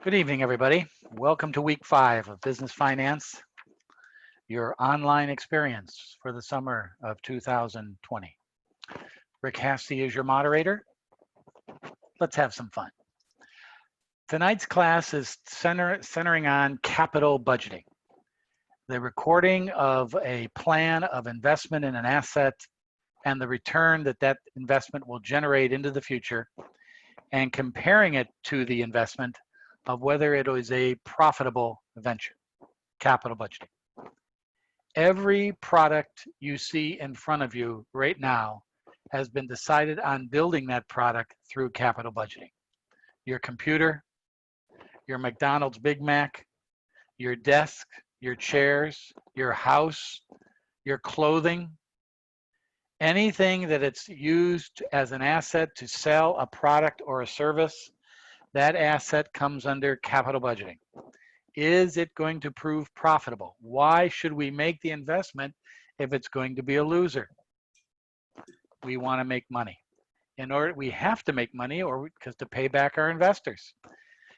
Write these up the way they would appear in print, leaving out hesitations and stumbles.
Good evening, everybody. Welcome to week 5 of Business Finance, your online experience for the summer of 2020. Rick Hassey is your moderator. Let's have some fun. Tonight's class is centering on capital budgeting, the recording of a plan of investment in an asset and the return that that investment will generate into the future, and comparing it to the investment of whether it is a profitable venture, capital budgeting. Every product you see in front of you right now has been decided on building that product through capital budgeting. Your computer, your McDonald's Big Mac, your desk, your chairs, your house, your clothing, anything that it's used as an asset to sell a product or a service, that asset comes under capital budgeting. Is it going to prove profitable? Why should we make the investment if it's going to be a loser? We want to make money. We have to make money because to pay back our investors.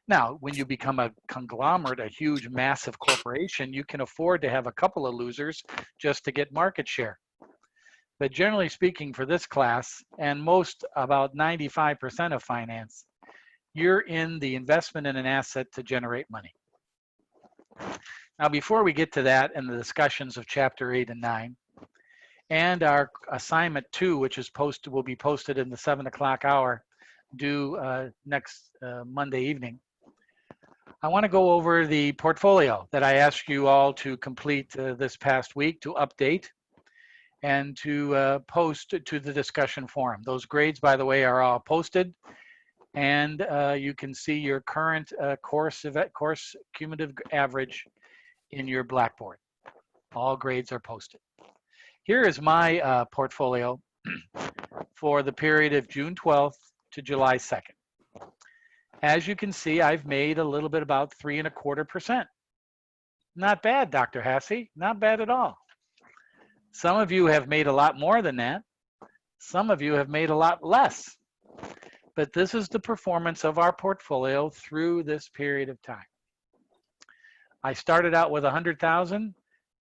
Now, when you become a conglomerate, a huge, massive corporation, you can afford to have a couple of losers just to get market share. But generally speaking, for this class, and about 95% of finance, you're in the investment in an asset to generate money. Now, before we get to that and the discussions of chapter 8 and 9, and our assignment 2, which will be posted in the 7 o'clock hour due next Monday evening, I want to go over the portfolio that I asked you all to complete this past week, to update and to post to the discussion forum. Those grades, by the way, are all posted. And you can see your current course cumulative average in your Blackboard. All grades are posted. Here is my portfolio for the period of June 12th to July 2nd. As you can see, I've made a little bit about 3.25%. Not bad, Dr. Hassey, not bad at all. Some of you have made a lot more than that. Some of you have made a lot less. But this is the performance of our portfolio through this period of time. I started out with 100,000.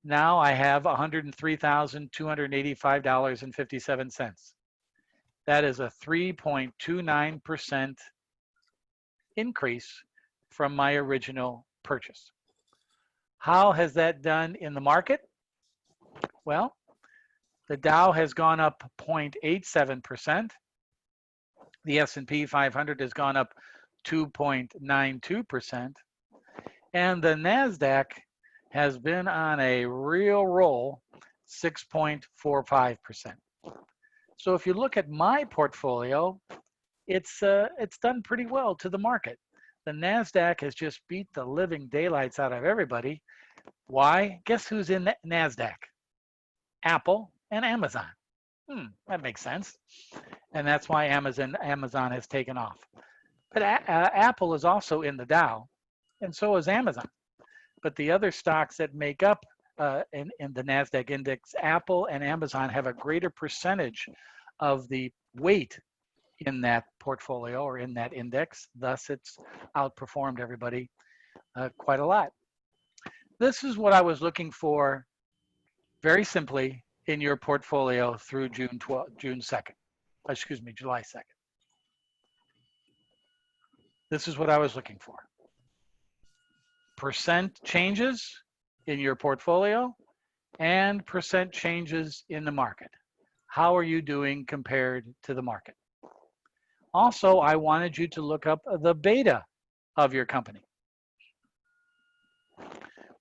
Now I have $103,285.57. That is a 3.29% increase from my original purchase. How has that done in the market? Well, the Dow has gone up 0.87%. The S&P 500 has gone up 2.92%, and the NASDAQ has been on a real roll, 6.45%. So if you look at my portfolio, it's done pretty well to the market. The NASDAQ has just beat the living daylights out of everybody. Why? Guess who's in NASDAQ? Apple and Amazon. That makes sense. And that's why Amazon has taken off. But Apple is also in the Dow, and so is Amazon. But the other stocks that make up in the NASDAQ index, Apple and Amazon have a greater percentage of the weight in that portfolio or in that index. Thus, it's outperformed everybody quite a lot. This is what I was looking for, very simply, in your portfolio through July 2nd. This is what I was looking for. Percent changes in your portfolio and percent changes in the market. How are you doing compared to the market? Also, I wanted you to look up the beta of your company. I'm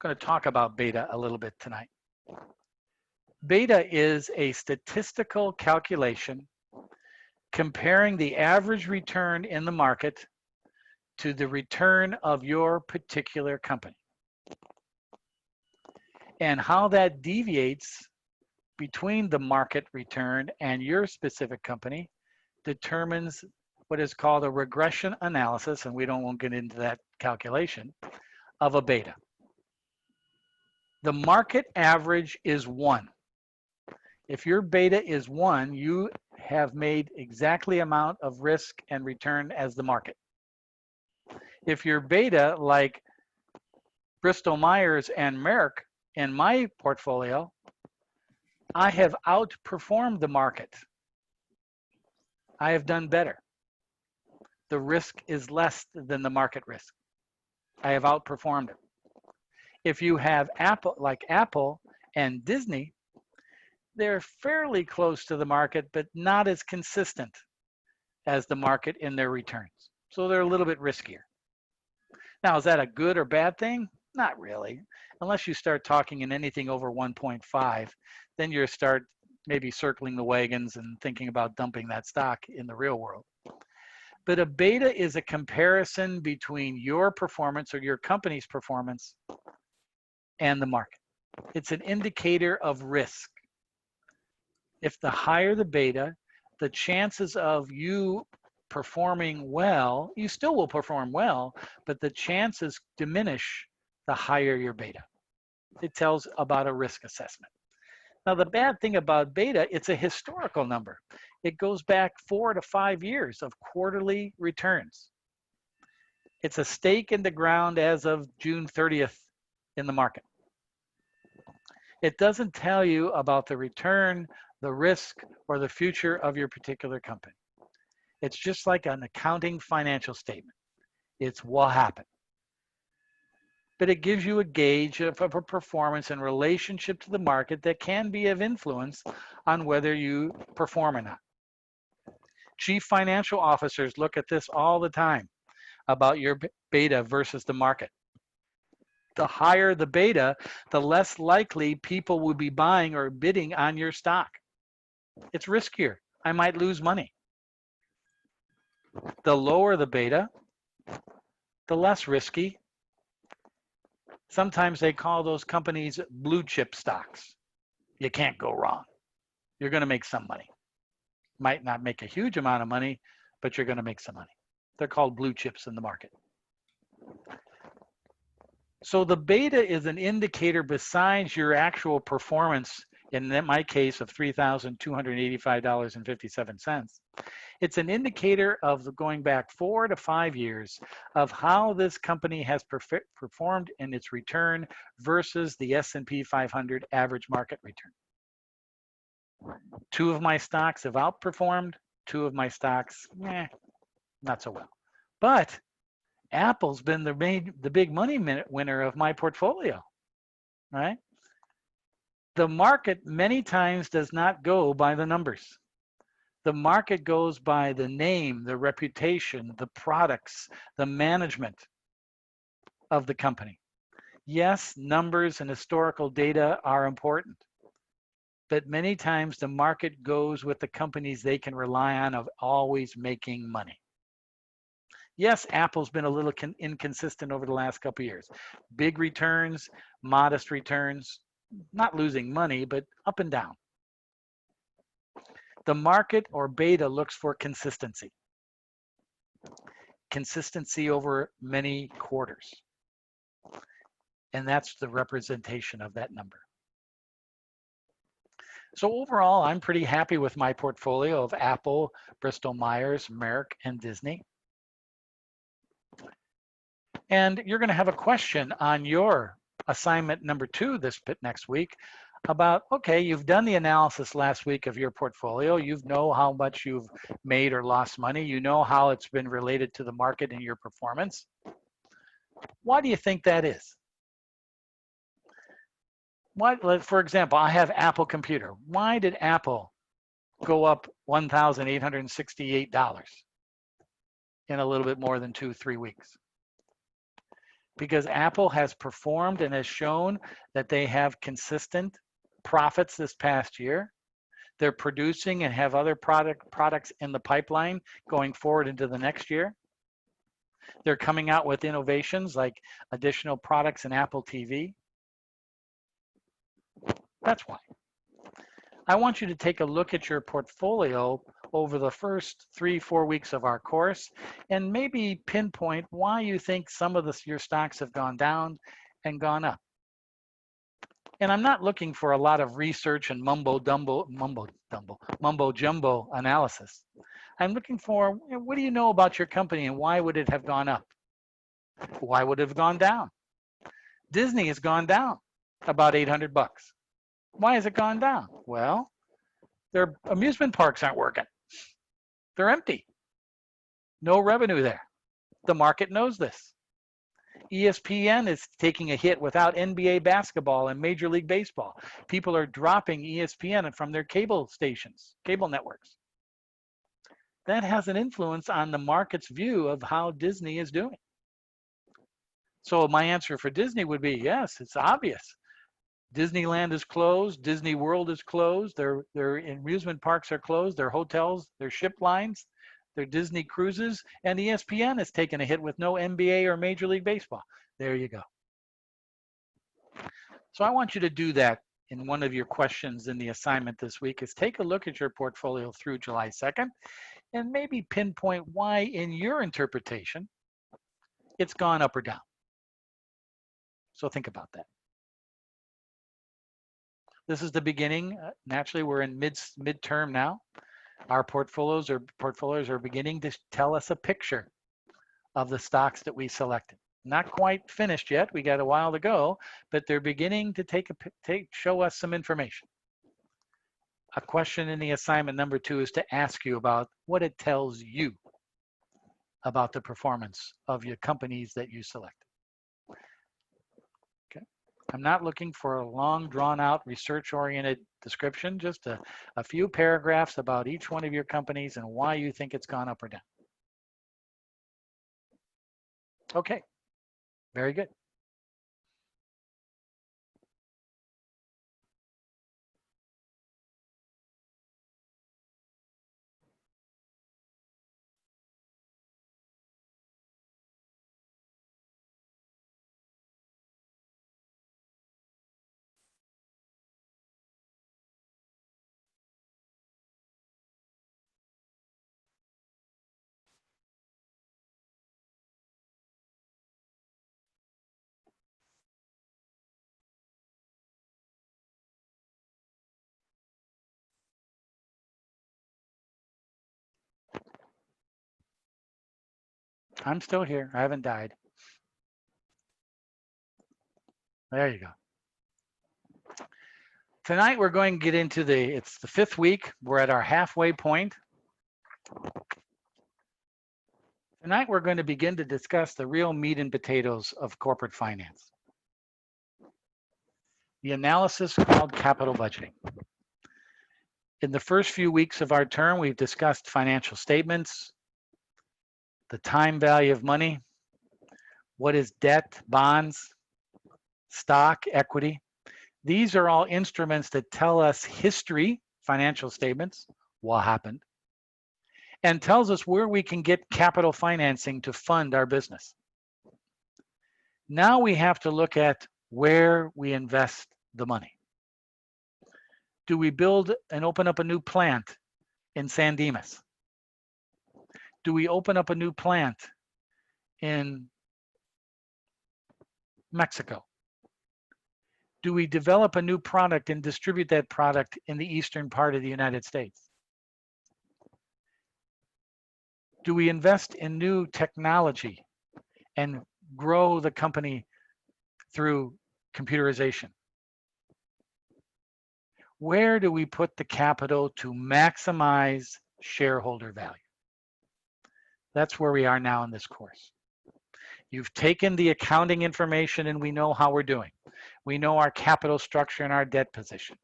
going to talk about beta a little bit tonight. Beta is a statistical calculation comparing the average return in the market to the return of your particular company. And how that deviates between the market return and your specific company determines what is called a regression analysis, and we won't get into that calculation, of a beta. The market average is 1. If your beta is 1, you have made exactly amount of risk and return as the market. If you're beta like Bristol Myers and Merck in my portfolio, I have outperformed the market. I have done better. The risk is less than the market risk. I have outperformed it. If you have Apple, like Apple and Disney, they're fairly close to the market, but not as consistent as the market in their returns. So they're a little bit riskier. Now, is that a good or bad thing? Not really. Unless you start talking in anything over 1.5, then you start maybe circling the wagons and thinking about dumping that stock in the real world. But a beta is a comparison between your performance or your company's performance and the market. It's an indicator of risk. If the higher the beta, the chances of you performing well, you still will perform well, but the chances diminish the higher your beta. It tells about a risk assessment. Now, the bad thing about beta, it's a historical number. It goes back 4 to 5 years of quarterly returns. It's a stake in the ground as of June 30th in the market. It doesn't tell you about the return, the risk, or the future of your particular company. It's just like an accounting financial statement. It's what happened. But it gives you a gauge of a performance in relationship to the market that can be of influence on whether you perform or not. Chief financial officers look at this all the time about your beta versus the market. The higher the beta, the less likely people will be buying or bidding on your stock. It's riskier. I might lose money. The lower the beta, the less risky. Sometimes they call those companies blue chip stocks. You can't go wrong. You're going to make some money. Might not make a huge amount of money, but you're going to make some money. They're called blue chips in the market. So the beta is an indicator besides your actual performance, in my case of $3,285.57. It's an indicator of going back 4 to 5 years of how this company has performed in its return versus the S&P 500 average market return. 2 of my stocks have outperformed. 2 of my stocks, not so well. But Apple's been the big money winner of my portfolio, right? The market many times does not go by the numbers. The market goes by the name, the reputation, the products, the management of the company. Yes, numbers and historical data are important, but many times the market goes with the companies they can rely on of always making money. Yes, Apple's been a little inconsistent over the last couple of years. Big returns, modest returns, not losing money, but up and down. The market or beta looks for consistency. Consistency over many quarters. And that's the representation of that number. So overall, I'm pretty happy with my portfolio of Apple, Bristol Myers, Merck, and Disney. And you're going to have a question on your assignment number 2 this next week about, okay, you've done the analysis last week of your portfolio. You know how much you've made or lost money. You know how it's been related to the market and your performance. Why do you think that is? For example, I have Apple Computer. Why did Apple go up $1,868 in a little bit more than 2-3 weeks? Because Apple has performed and has shown that they have consistent profits this past year. They're producing and have other products in the pipeline going forward into the next year. They're coming out with innovations like additional products in Apple TV. That's why. I want you to take a look at your portfolio over the first 3-4 weeks of our course and maybe pinpoint why you think some of your stocks have gone down and gone up. And I'm not looking for a lot of research and mumbo jumbo analysis. I'm looking for, what do you know about your company and why would it have gone up? Why would it have gone down? Disney has gone down about $800. Why has it gone down? Well, their amusement parks aren't working. They're empty. No revenue there. The market knows this. ESPN is taking a hit without NBA basketball and Major League Baseball. People are dropping ESPN from their cable stations, cable networks. That has an influence on the market's view of how Disney is doing. So my answer for Disney would be yes, it's obvious. Disneyland is closed. Disney World is closed. Their amusement parks are closed. Their hotels, their ship lines, their Disney cruises, and ESPN has taken a hit with no NBA or Major League Baseball. There you go. So I want you to do that in one of your questions in the assignment this week is take a look at your portfolio through July 2nd and maybe pinpoint why in your interpretation it's gone up or down. So think about that. This is the beginning. Naturally, we're in midterm now. Our portfolios are beginning to tell us a picture of the stocks that we selected. Not quite finished yet. We got a while to go, but they're beginning to show us some information. A question in the assignment number 2 is to ask you about what it tells you about the performance of your companies that you selected. I'm not looking for a long, drawn-out, research-oriented description, just a few paragraphs about each one of your companies and why you think it's gone up or down. Okay, very good. I'm still here. I haven't died. There you go. Tonight we're going to get into it's the 5th week. We're at our halfway point. Tonight we're going to begin to discuss the real meat and potatoes of corporate finance. The analysis called capital budgeting. In the first few weeks of our term, we've discussed financial statements, the time value of money, what is debt, bonds, stock, equity. These are all instruments that tell us history, financial statements, what happened, and tells us where we can get capital financing to fund our business. Now we have to look at where we invest the money. Do we build and open up a new plant in San Dimas? Do we open up a new plant in Mexico? Do we develop a new product and distribute that product in the eastern part of the United States? Do we invest in new technology and grow the company through computerization? Where do we put the capital to maximize shareholder value? That's where we are now in this course. You've taken the accounting information and we know how we're doing. We know our capital structure and our debt position.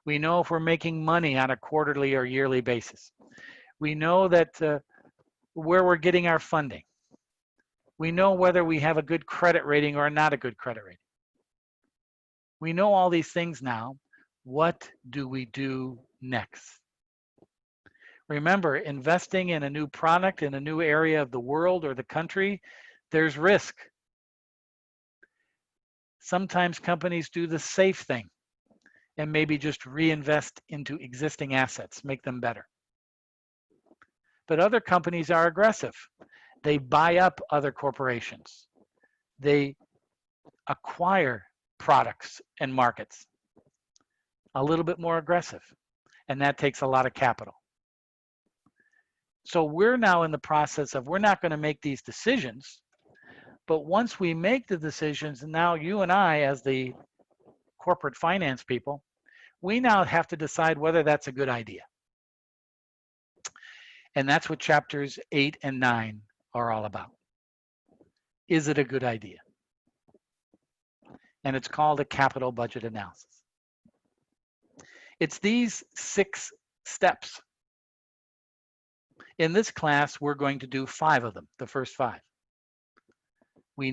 We know if we're making money on a quarterly or yearly basis. We know that where we're getting our funding. We know whether we have a good credit rating or not a good credit rating. We know all these things now. What do we do next? Remember, investing in a new product in a new area of the world or the country, there's risk. Sometimes companies do the safe thing and maybe just reinvest into existing assets, make them better. But other companies are aggressive. They buy up other corporations. They acquire products and markets. A little bit more aggressive, and that takes a lot of capital. So we're now in the process of, we're not going to make these decisions, But once we make the decisions, and now you and I, as the corporate finance people, we now have to decide whether that's a good idea. And that's what chapters 8 and 9 are all about. Is it a good idea? And it's called a capital budget analysis. It's these 6 steps. In this class, we're going to do 5 of them, the first 5. We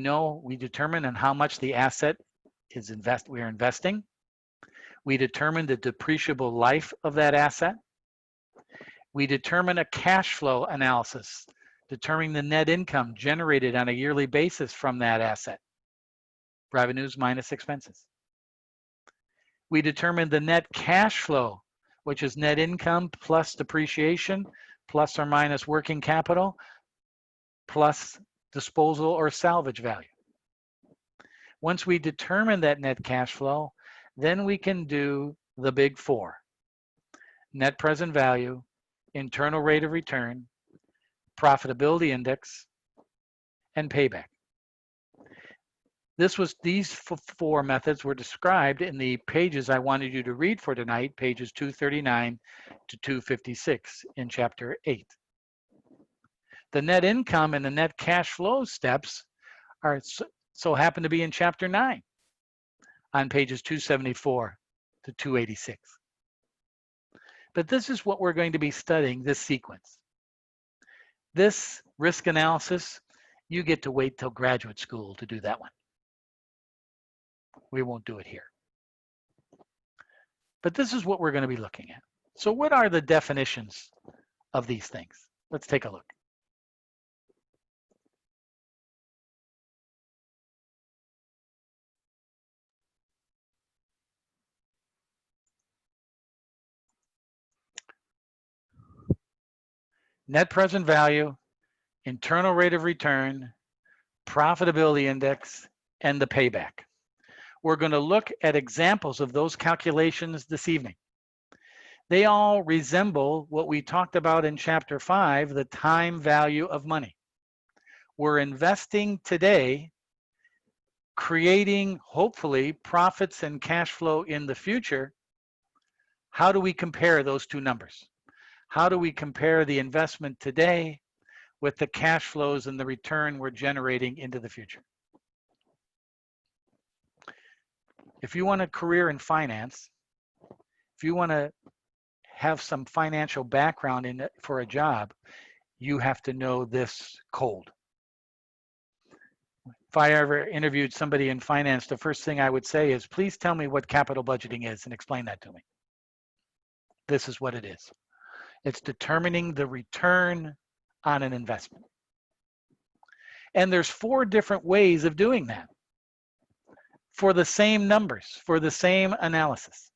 determine on how much the asset is we're investing. We determine the depreciable life of that asset. We determine a cash flow analysis, determining the net income generated on a yearly basis from that asset. Revenues minus expenses. We determine the net cash flow, which is net income plus depreciation, plus or minus working capital, plus disposal or salvage value. Once we determine that net cash flow, then we can do the big 4. Net present value, internal rate of return, profitability index, and payback. These 4 methods were described in the pages I wanted you to read for tonight, pages 239 to 256 in chapter 8. The net income and the net cash flow steps are so happen to be in chapter 9 on pages 274 to 286. But this is what we're going to be studying, this sequence. This risk analysis, you get to wait till graduate school to do that one. We won't do it here. But this is what we're going to be looking at. So what are the definitions of these things? Let's take a look. Net present value, internal rate of return, profitability index, and the payback. We're going to look at examples of those calculations this evening. They all resemble what we talked about in chapter 5, the time value of money. We're investing today, creating, hopefully, profits and cash flow in the future. How do we compare those 2 numbers? How do we compare the investment today with the cash flows and the return we're generating into the future? If you want a career in finance, if you want to have some financial background for a job, you have to know this cold. If I ever interviewed somebody in finance, the first thing I would say is, please tell me what capital budgeting is and explain that to me. This is what it is. It's determining the return on an investment. And there's 4 different ways of doing that for the same numbers, for the same analysis.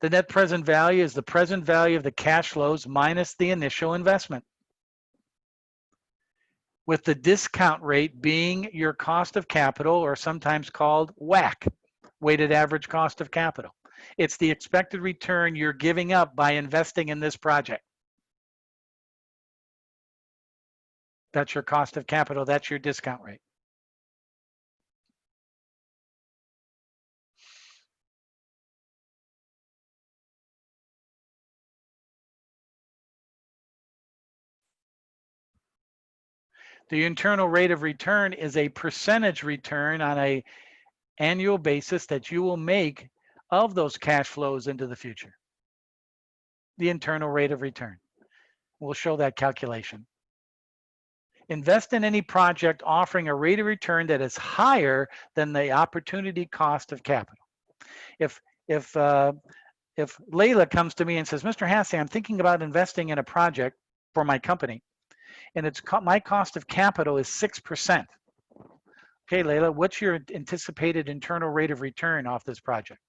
The net present value is the present value of the cash flows minus the initial investment, with the discount rate being your cost of capital, or sometimes called WACC, weighted average cost of capital. It's the expected return you're giving up by investing in this project. That's your cost of capital. That's your discount rate. The internal rate of return is a percentage return on an annual basis that you will make of those cash flows into the future. The internal rate of return. We'll show that calculation. Invest in any project offering a rate of return that is higher than the opportunity cost of capital. If Layla comes to me and says, Mr. Hassey, I'm thinking about investing in a project for my company, and my cost of capital is 6%. Okay, Layla, what's your anticipated internal rate of return off this project?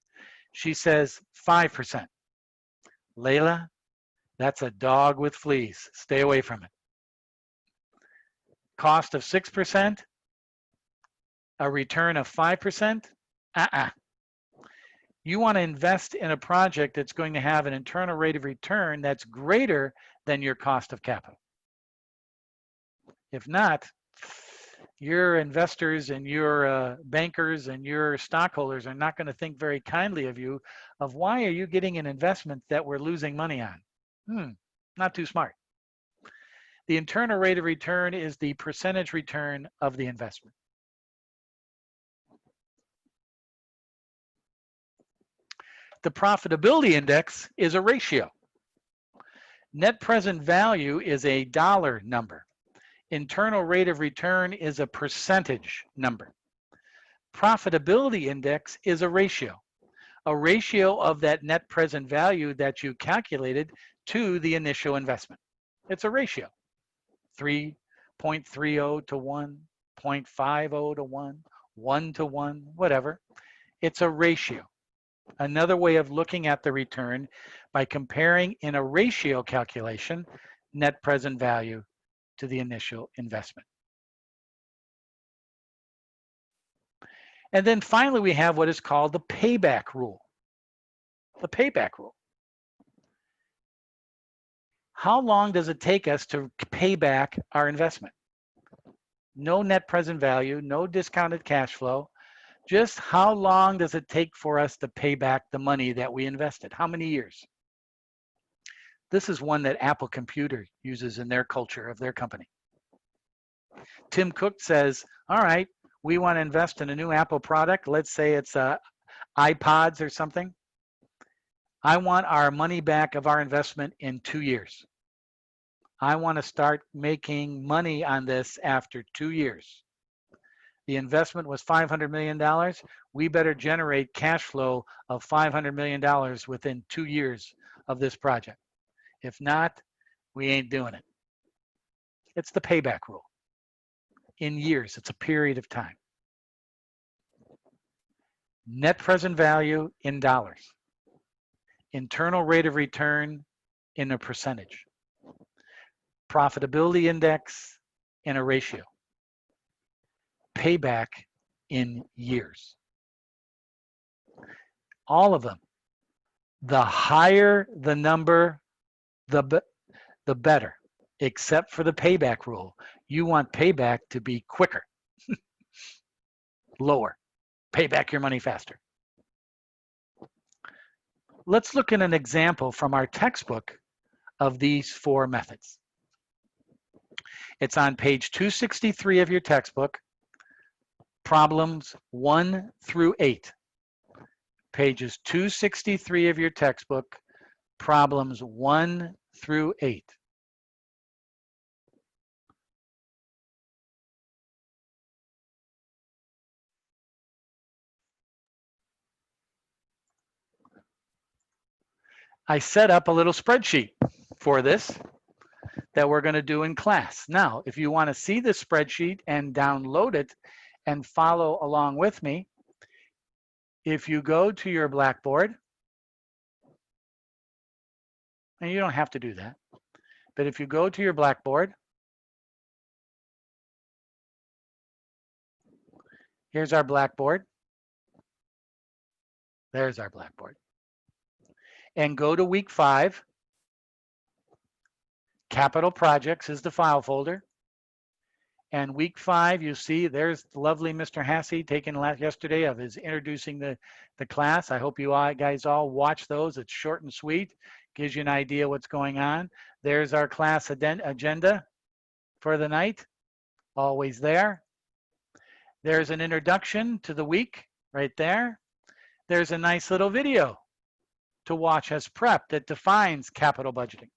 She says 5%. Layla, that's a dog with fleas. Stay away from it. Cost of 6%, a return of 5%? You want to invest in a project that's going to have an internal rate of return that's greater than your cost of capital. If not, your investors and your bankers and your stockholders are not going to think very kindly of you of why are you getting an investment that we're losing money on? Not too smart. The internal rate of return is the percentage return of the investment. The profitability index is a ratio. Net present value is a dollar number. Internal rate of return is a percentage number. Profitability index is a ratio of that net present value that you calculated to the initial investment. It's a ratio, 3.30 to 1, 0.50 to 1, 1 to 1, whatever. It's a ratio. Another way of looking at the return by comparing in a ratio calculation net present value to the initial investment. And then finally, we have what is called the payback rule. The payback rule. How long does it take us to pay back our investment? No net present value, no discounted cash flow. Just how long does it take for us to pay back the money that we invested? How many years? This is one that Apple Computer uses in their culture of their company. Tim Cook says, all right, we want to invest in a new Apple product. Let's say it's iPods or something. I want our money back of our investment in 2 years. I want to start making money on this after 2 years. The investment was $500 million. We better generate cash flow of $500 million within 2 years of this project. If not, we ain't doing it. It's the payback rule. In years, it's a period of time. Net present value in dollars. Internal rate of return in a percentage. Profitability index in a ratio. Payback in years. All of them. The higher the number, the better, except for the payback rule. You want payback to be quicker, lower. Pay back your money faster. Let's look at an example from our textbook of these 4 methods. It's on page 263 of your textbook, problems 1 through 8. Pages 263 of your textbook, problems 1 through 8. I set up a little spreadsheet for this that we're going to do in class. Now, if you want to see the spreadsheet and download it and follow along with me, if you go to your Blackboard, and you don't have to do that, but if you go to your Blackboard, here's our Blackboard. There's our Blackboard. And go to week 5. Capital Projects is the file folder. And week 5, you see there's the lovely Mr. Hassey taking yesterday of his introducing the class. I hope you guys all watch those. It's short and sweet. Gives you an idea what's going on. There's our class agenda for the night. Always there. There's an introduction to the week right there. There's a nice little video to watch as prep that defines capital budgeting.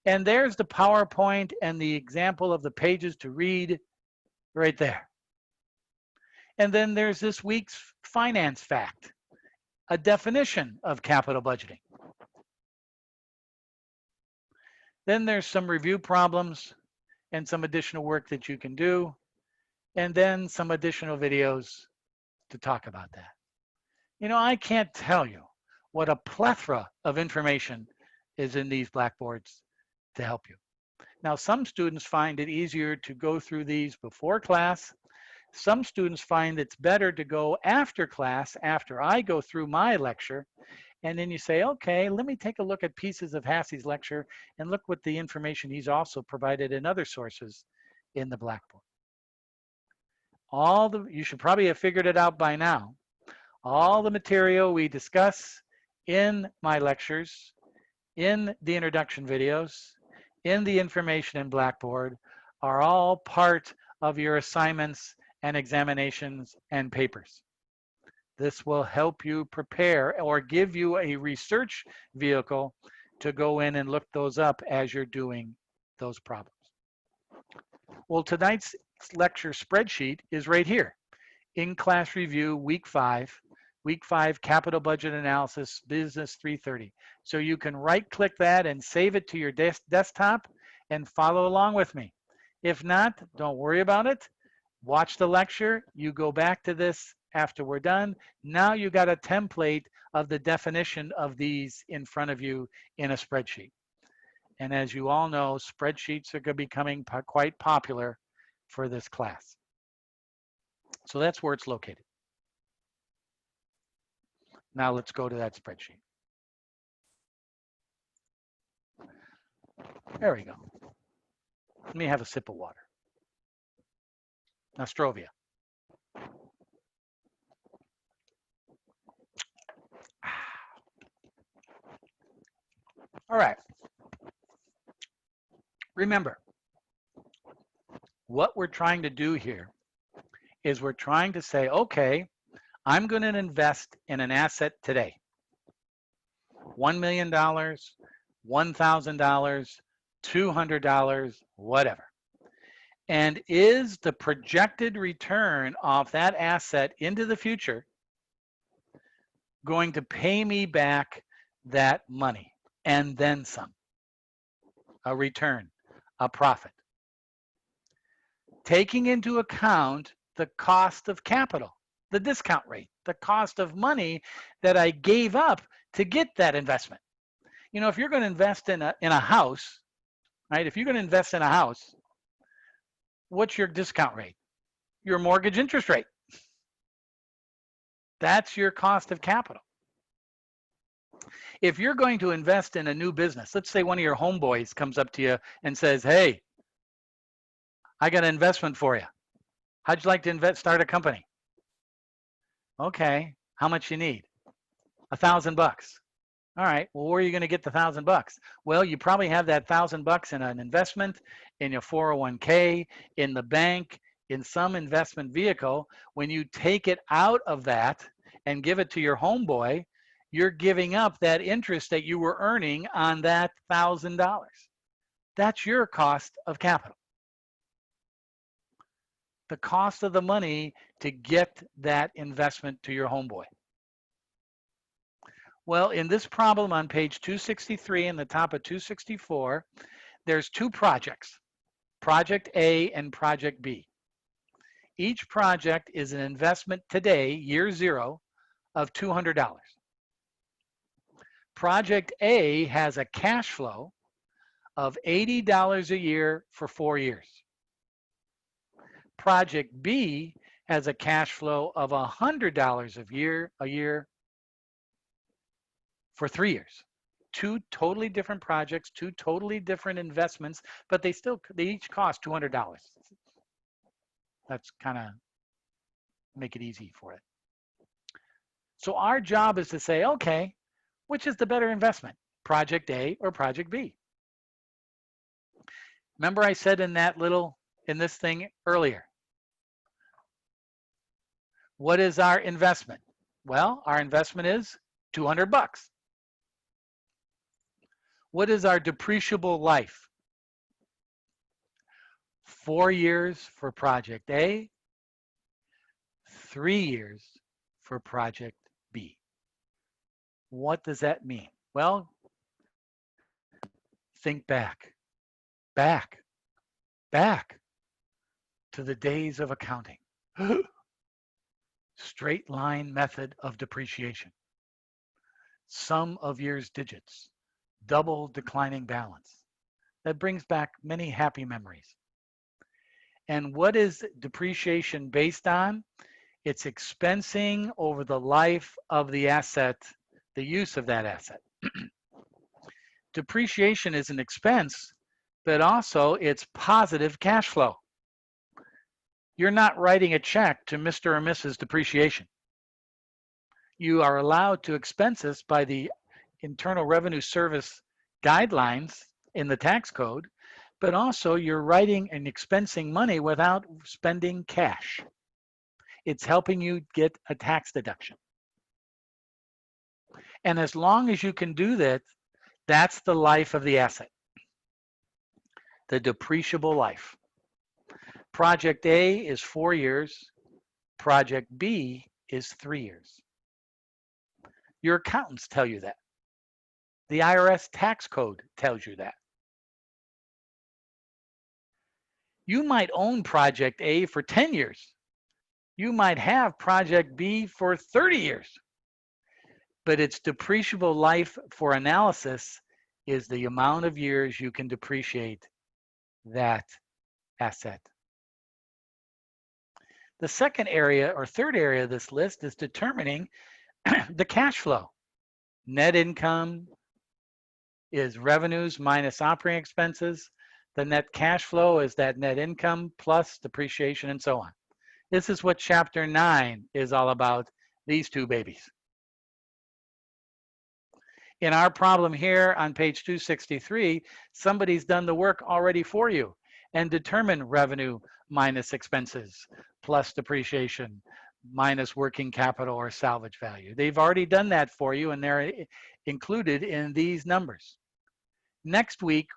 And there's the PowerPoint and the example of the pages to read right there. And then there's this week's finance fact, a definition of capital budgeting. Then there's some review problems and some additional work that you can do, and then some additional videos to talk about that. You know, I can't tell you what a plethora of information is in these Blackboards to help you. Now, some students find it easier to go through these before class. Some students find it's better to go after class, after I go through my lecture, and then you say, okay, let me take a look at pieces of Hassey's lecture and look what the information he's also provided in other sources in the blackboard. You should probably have figured it out by now. All the material we discuss in my lectures, in the introduction videos, in the information in Blackboard are all part of your assignments and examinations and papers. This will help you prepare or give you a research vehicle to go in and look those up as you're doing those problems. Well, tonight's lecture spreadsheet is right here. In-class review, week 5 capital budget analysis, business 330. So you can right-click that and save it to your desktop and follow along with me. If not, don't worry about it. Watch the lecture. You go back to this after we're done. Now you got a template of the definition of these in front of you in a spreadsheet. And as you all know, spreadsheets are becoming quite popular for this class. So that's where it's located. Now let's go to that spreadsheet. There we go. Let me have a sip of water. Nostrovia. All right. Remember, what we're trying to do here is we're trying to say, okay, I'm going to invest in an asset today. $1 million, $1,000, $200, whatever. And is the projected return off that asset into the future going to pay me back that money and then some? A return, a profit. Taking into account the cost of capital, the discount rate, the cost of money that I gave up to get that investment. You know, if you're going to invest in a house, right? If you're going to invest in a house, what's your discount rate? Your mortgage interest rate. That's your cost of capital. If you're going to invest in a new business, let's say one of your homeboys comes up to you and says, hey, I got an investment for you. How'd you like to start a company? Okay, how much you need? $1,000. All right, well, where are you going to get the $1,000? Well, you probably have that $1,000 in an investment, in your 401k, in the bank, in some investment vehicle. When you take it out of that and give it to your homeboy, you're giving up that interest that you were earning on that $1,000. That's your cost of capital. The cost of the money to get that investment to your homeboy. Well, in this problem on page 263 and the top of 264, there's two projects, Project A and Project B. Each project is an investment today, year 0, of $200. Project A has a cash flow of $80 a year for 4 years. Project B has a cash flow of $100 a year for 3 years. Two totally different projects, two totally different investments, but they each cost $200. That's kind of make it easy for it. So our job is to say, okay, which is the better investment, Project A or Project B? Remember I said in this thing earlier, what is our investment? Well, our investment is $200. What is our depreciable life? 4 years for Project A, 3 years for Project B. What does that mean? Well, think back to the days of accounting. Straight line method of depreciation. Sum of years digits. Double declining balance. That brings back many happy memories. And what is depreciation based on? It's expensing over the life of the asset, the use of that asset. Depreciation is an expense, but also it's positive cash flow. You're not writing a check to Mr. or Mrs. Depreciation. You are allowed to expense this by the Internal Revenue Service guidelines in the tax code, but also you're writing and expensing money without spending cash. It's helping you get a tax deduction. And as long as you can do that, that's the life of the asset, the depreciable life. Project A is 4 years. Project B is 3 years. Your accountants tell you that. The IRS tax code tells you that. You might own Project A for 10 years. You might have Project B for 30 years. But its depreciable life for analysis is the amount of years you can depreciate that asset. The second area or third area of this list is determining the cash flow. Net income is revenues minus operating expenses. The net cash flow is that net income plus depreciation and so on. This is what Chapter 9 is all about, these two babies. In our problem here on page 263, somebody's done the work already for you and determined revenue minus expenses plus depreciation minus working capital or salvage value. They've already done that for you and they're included in these numbers. Next week,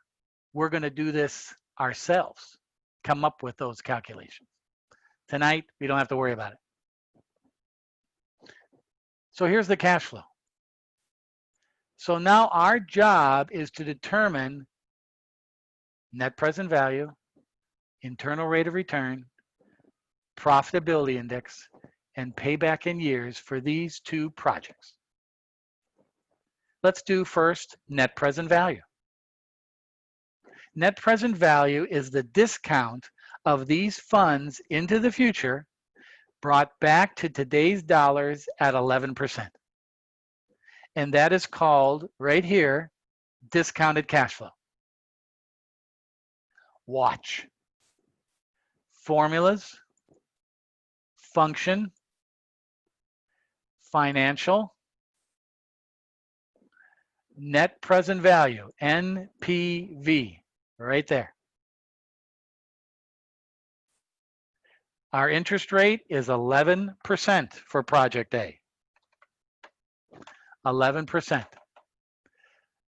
we're going to do this ourselves, come up with those calculations. Tonight, we don't have to worry about it. So here's the cash flow. So now our job is to determine net present value, internal rate of return, profitability index, and payback in years for these two projects. Let's do first net present value. Net present value is the discount of these funds into the future brought back to today's dollars at 11%. And that is called, right here, discounted cash flow. Watch. Formulas, function, financial, net present value, NPV, right there. Our interest rate is 11% for Project A. 11%.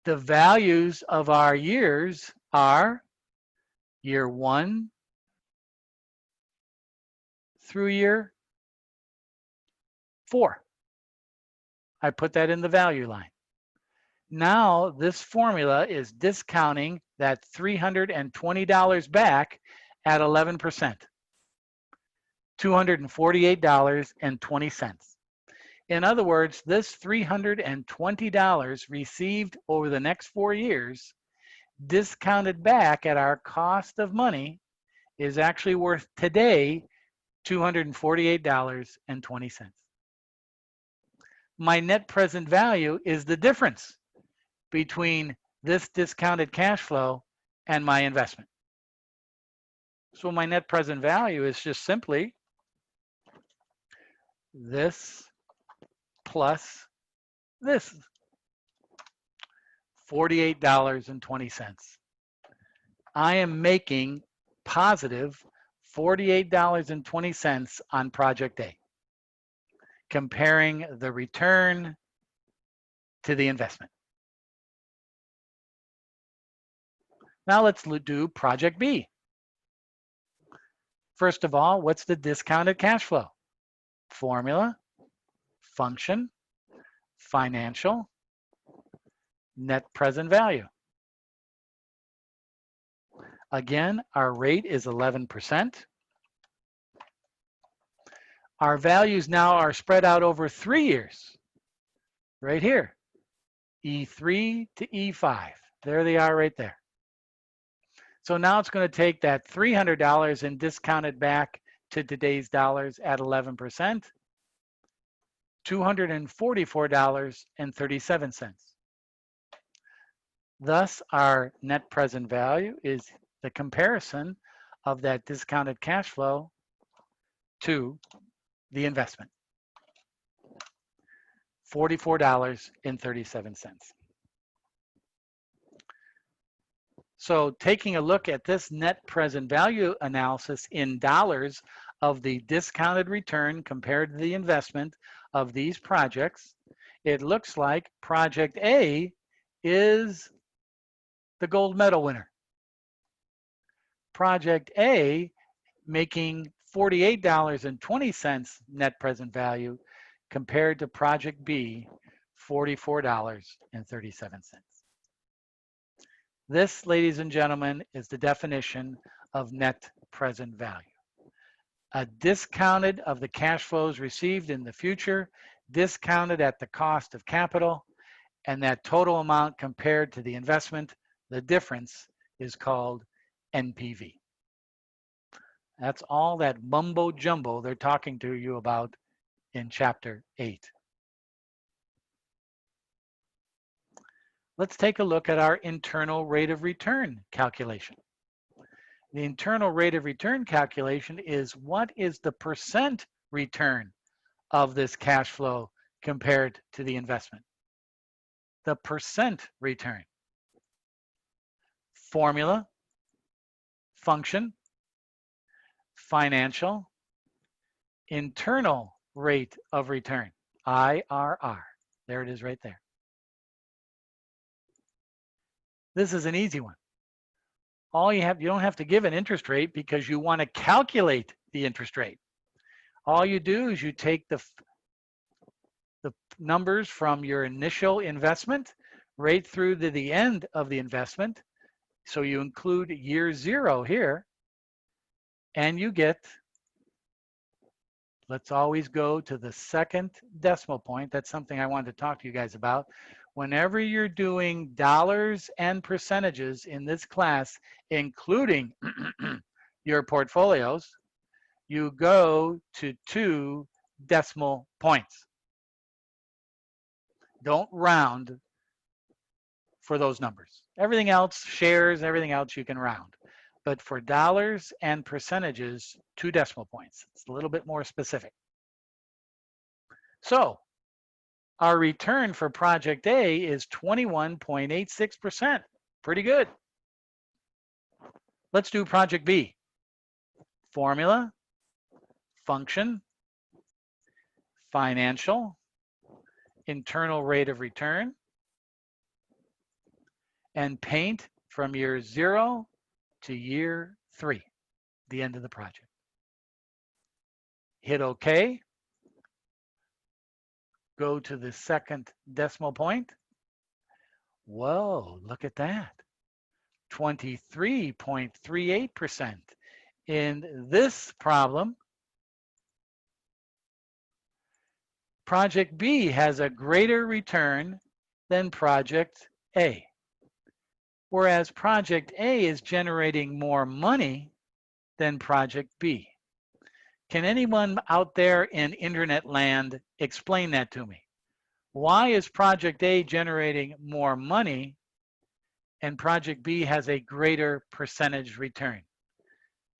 The values of our years are year 1 through year 4. I put that in the value line. Now this formula is discounting that $320 back at 11%, $248.20. In other words, this $320 received over the next 4 years, discounted back at our cost of money, is actually worth today $248.20. My net present value is the difference between this discounted cash flow and my investment. So my net present value is just simply this plus this, $48.20. I am making positive $48.20 on Project A, comparing the return to the investment. Now let's do Project B. First of all, what's the discounted cash flow? Formula, function, financial, net present value. Again, our rate is 11%. Our values now are spread out over 3 years. Right here, E3 to E5. There they are right there. So now it's going to take that $300 and discount it back to today's dollars at 11%, $244.37. Thus, our net present value is the comparison of that discounted cash flow to the investment. $44.37. So taking a look at this net present value analysis in dollars of the discounted return compared to the investment of these projects, it looks like project A is the gold medal winner. Project A making $48.20 net present value compared to project B, $44.37. This, ladies and gentlemen, is the definition of net present value. A discounted of the cash flows received in the future, discounted at the cost of capital, and that total amount compared to the investment, the difference is called NPV. That's all that mumbo jumbo they're talking to you about in chapter 8. Let's take a look at our internal rate of return calculation. The internal rate of return calculation is what is the percent return of this cash flow compared to the investment. The percent return. Formula, function, financial, internal rate of return, IRR. There it is right there. This is an easy one. You don't have to give an interest rate because you want to calculate the interest rate. All you do is you take the numbers from your initial investment right through to the end of the investment. So you include year 0 here, and you get, let's always go to the second decimal point. That's something I wanted to talk to you guys about. Whenever you're doing dollars and percentages in this class, including your portfolios, you go to 2 decimal points. Don't round for those numbers. Everything else, shares, everything else you can round. But for dollars and percentages, 2 decimal points. It's a little bit more specific. So our return for project A is 21.86%. Pretty good. Let's do project B. Formula, function, financial, internal rate of return, and paint from year 0 to year 3, the end of the project. Hit OK. Go to the second decimal point. Whoa, look at that. 23.38%. In this problem, project B has a greater return than project A. Whereas project A is generating more money than project B. Can anyone out there in internet land explain that to me? Why is project A generating more money and project B has a greater percentage return?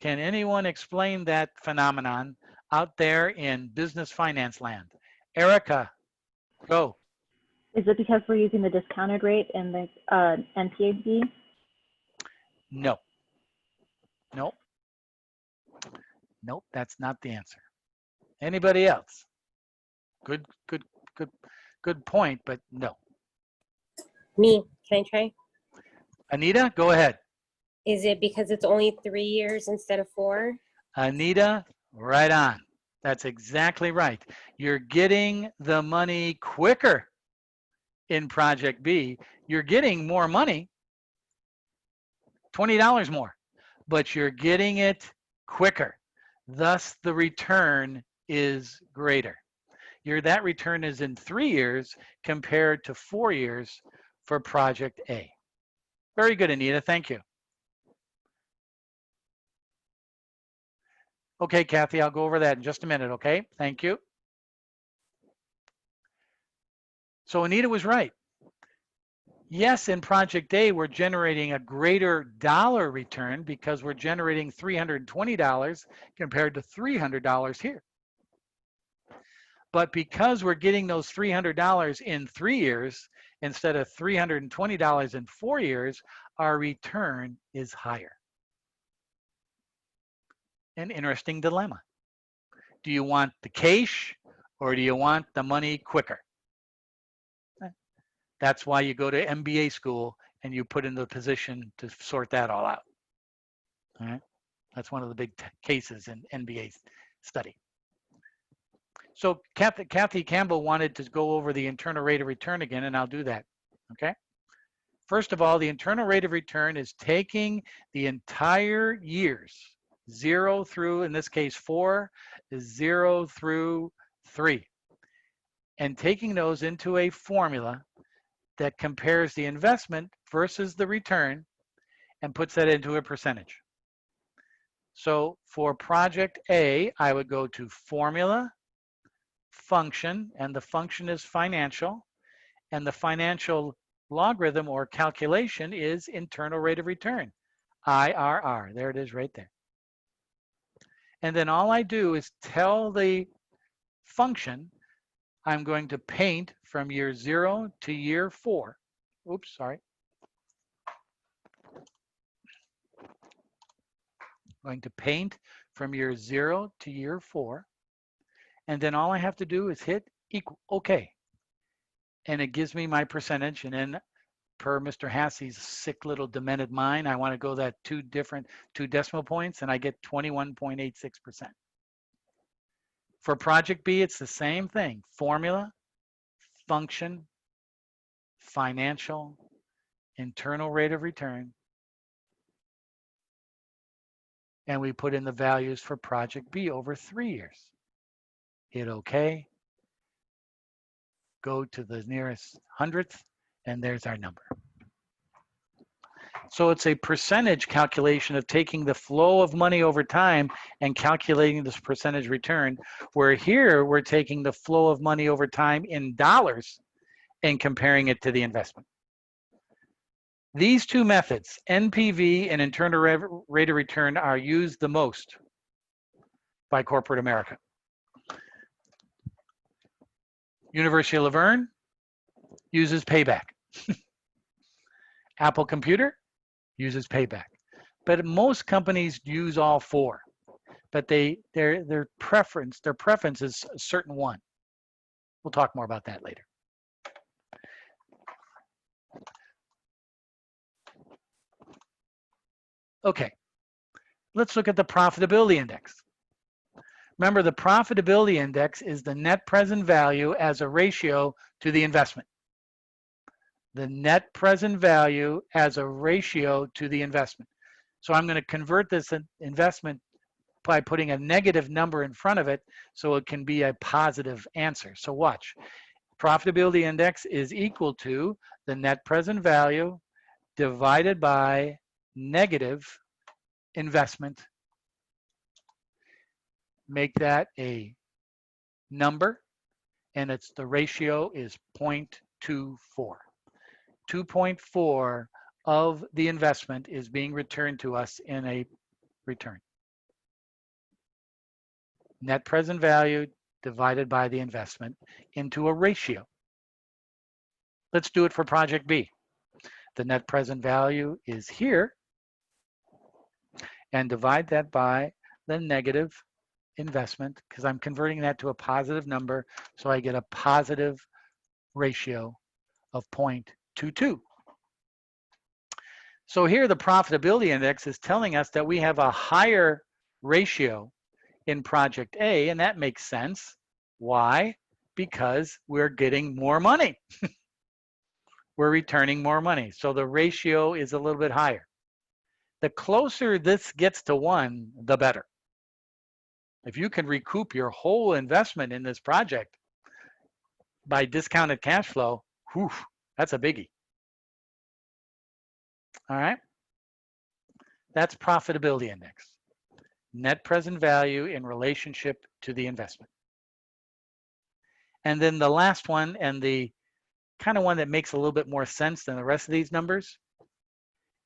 Can anyone explain that phenomenon out there in business finance land? Erica, go. Is it because we're using the discounted rate in the NPV? No. Nope. Nope, that's not the answer. Anybody else? Good point, but no. Me, can I try? Anita, go ahead. Is it because it's only 3 years instead of 4? Anita, right on. That's exactly right. You're getting the money quicker in project B. You're getting more money, $20 more, but you're getting it quicker. Thus, the return is greater. That return is in 3 years compared to 4 years for project A. Very good, Anita. Thank you. Okay, Kathy, I'll go over that in just a minute, okay? Thank you. So Anita was right. Yes, in Project A, we're generating a greater dollar return because we're generating $320 compared to $300 here. But because we're getting those $300 in 3 years instead of $320 in 4 years, our return is higher. An interesting dilemma. Do you want the cash or do you want the money quicker? That's why you go to MBA school and you put in the position to sort that all out. All right? That's one of the big cases in MBA study. So Kathy Campbell wanted to go over the internal rate of return again, and I'll do that. Okay. First of all, the internal rate of return is taking the entire years, 0 through, in this case, 4, 0 through 3, and taking those into a formula that compares the investment versus the return and puts that into a percentage. So for Project A, I would go to Formula, Function, and the function is financial, and the financial logarithm or calculation is internal rate of return, IRR. There it is right there. And then all I do is tell the function I'm going to paint from year 0 to year 4. Oops, sorry. Going to paint from year 0 to year 4. And then all I have to do is hit equal, okay. And it gives me my percentage. And then per Mr. Hassey's sick little demented mind, I want to go that two decimal points and I get 21.86%. For Project B, it's the same thing. Formula, function, financial, internal rate of return. And we put in the values for Project B over 3 years. Hit OK. Go to the nearest hundredth, and there's our number. So it's a percentage calculation of taking the flow of money over time and calculating this percentage return, where here we're taking the flow of money over time in dollars and comparing it to the investment. These two methods, NPV and internal rate of return, are used the most by corporate America. University of Laverne uses Payback. Apple Computer uses Payback. But most companies use all 4. But their preference is a certain one. We'll talk more about that later. Okay, let's look at the profitability index. Remember, the profitability index is the net present value as a ratio to the investment. The net present value as a ratio to the investment. So I'm going to convert this investment by putting a negative number in front of it so it can be a positive answer. So watch. Profitability index is equal to the net present value divided by negative investment. Make that a number, and the ratio is 0.24. 2.4 of the investment is being returned to us in a return. Net present value divided by the investment into a ratio. Let's do it for Project B. The net present value is here, and divide that by the negative investment, because I'm converting that to a positive number, so I get a positive ratio of 0.22. So here the profitability index is telling us that we have a higher ratio in Project A, and that makes sense. Why? Because we're getting more money. We're returning more money. So the ratio is a little bit higher. The closer this gets to 1, the better. If you can recoup your whole investment in this project by discounted cash flow, whew, that's a biggie. All right? That's profitability index. Net present value in relationship to the investment. And then the last one, and the kind of one that makes a little bit more sense than the rest of these numbers,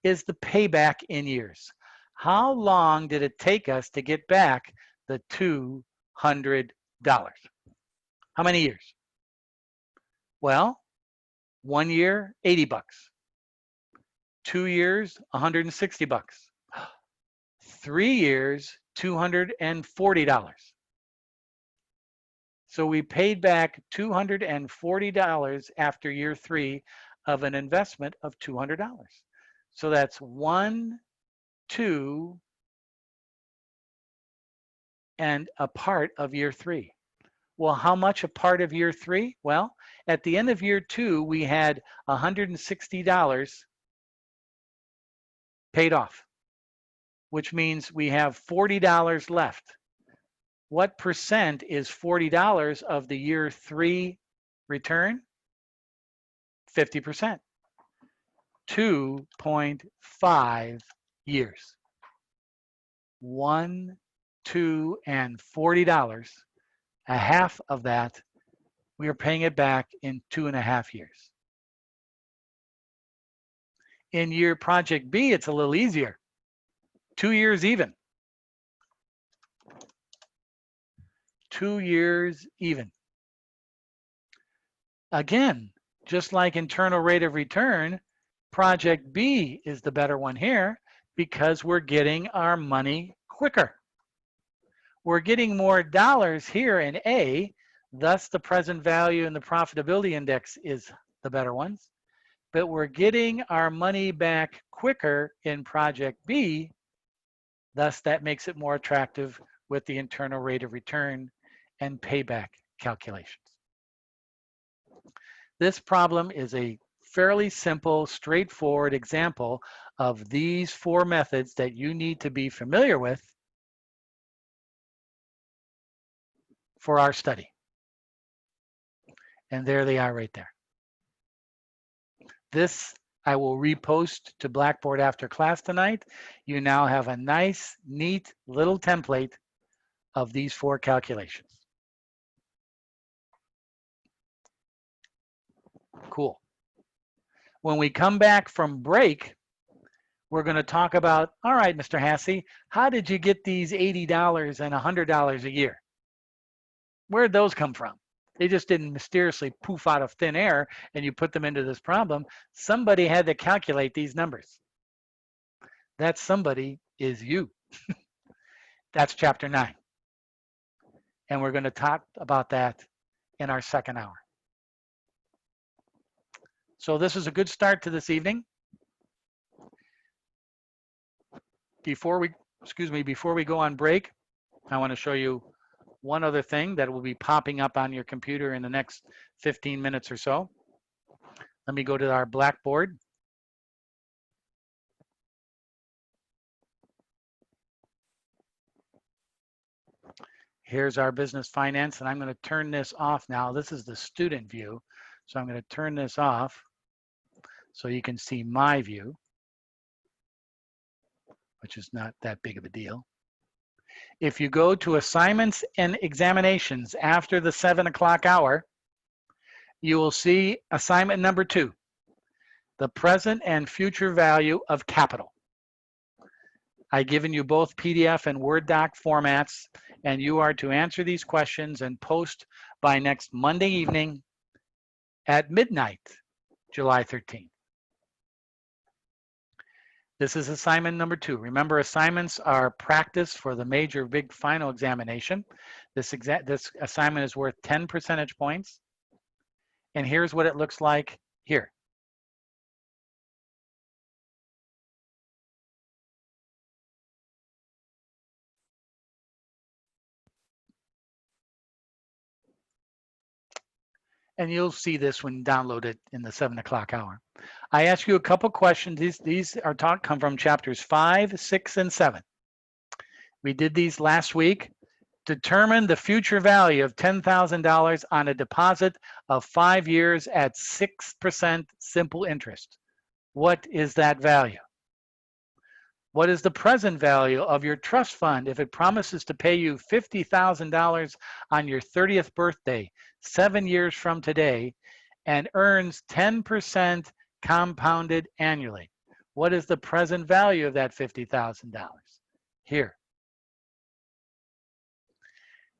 is the payback in years. How long did it take us to get back the $200? How many years? Well, 1 year, 80 bucks. 2 years, 160 bucks. 3 years, $240. So we paid back $240 after year 3 of an investment of $200. So that's 1, 2, and a part of year 3. Well, how much a part of year 3? Well, at the end of year 2, we had $160 paid off, which means we have $40 left. What percent is $40 of the year 3 return? 50%. 2.5 years. 1, 2, and $40. A half of that, we are paying it back in 2.5 years. In year project B, it's a little easier. 2 years even. 2 years even. Again, just like internal rate of return, project B is the better one here because we're getting our money quicker. We're getting more dollars here in A, thus the present value and the profitability index is the better ones. But we're getting our money back quicker in project B, thus that makes it more attractive with the internal rate of return and payback calculations. This problem is a fairly simple, straightforward example of these 4 methods that you need to be familiar with for our study. And there they are right there. This I will repost to Blackboard after class tonight. You now have a nice, neat little template of these 4 calculations. Cool. When we come back from break, we're going to talk about, all right, Mr. Hassey, how did you get these $80 and $100 a year? Where'd those come from? They just didn't mysteriously poof out of thin air and you put them into this problem. Somebody had to calculate these numbers. That somebody is you. That's chapter 9. And we're going to talk about that in our second hour. So this is a good start to this evening. Before we go on break, I want to show you one other thing that will be popping up on your computer in the next 15 minutes or so. Let me go to our Blackboard. Here's our business finance, and I'm going to turn this off now. This is the student view, so I'm going to turn this off so you can see my view, which is not that big of a deal. If you go to assignments and examinations after the 7 o'clock hour, you will see assignment number 2, the present and future value of capital. I've given you both PDF and Word doc formats, and you are to answer these questions and post by next Monday evening at midnight, July 13th. This is assignment number 2. Remember, assignments are practice for the major big final examination. This assignment is worth 10 percentage points. And here's what it looks like here. And you'll see this when you download it in the 7 o'clock hour. I ask you a couple questions. These are come from chapters 5, 6, and 7. We did these last week. Determine the future value of $10,000 on a deposit of 5 years at 6% simple interest. What is that value? What is the present value of your trust fund if it promises to pay you $50,000 on your 30th birthday, 7 years from today, and earns 10% compounded annually. What is the present value of that $50,000? Here.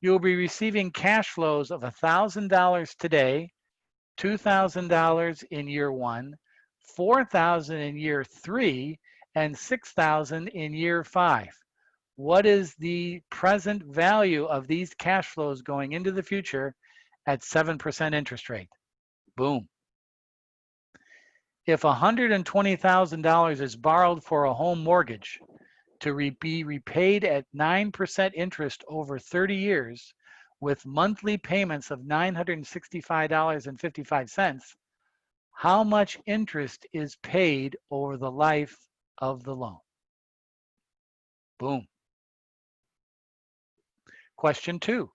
You'll be receiving cash flows of $1,000 today, $2,000 in year 1, $4,000 in year 3, and $6,000 in year 5. What is the present value of these cash flows going into the future at 7% interest rate? Boom. If $120,000 is borrowed for a home mortgage to be repaid at 9% interest over 30 years with monthly payments of $965.55, how much interest is paid over the life of the loan? Boom. Question 2.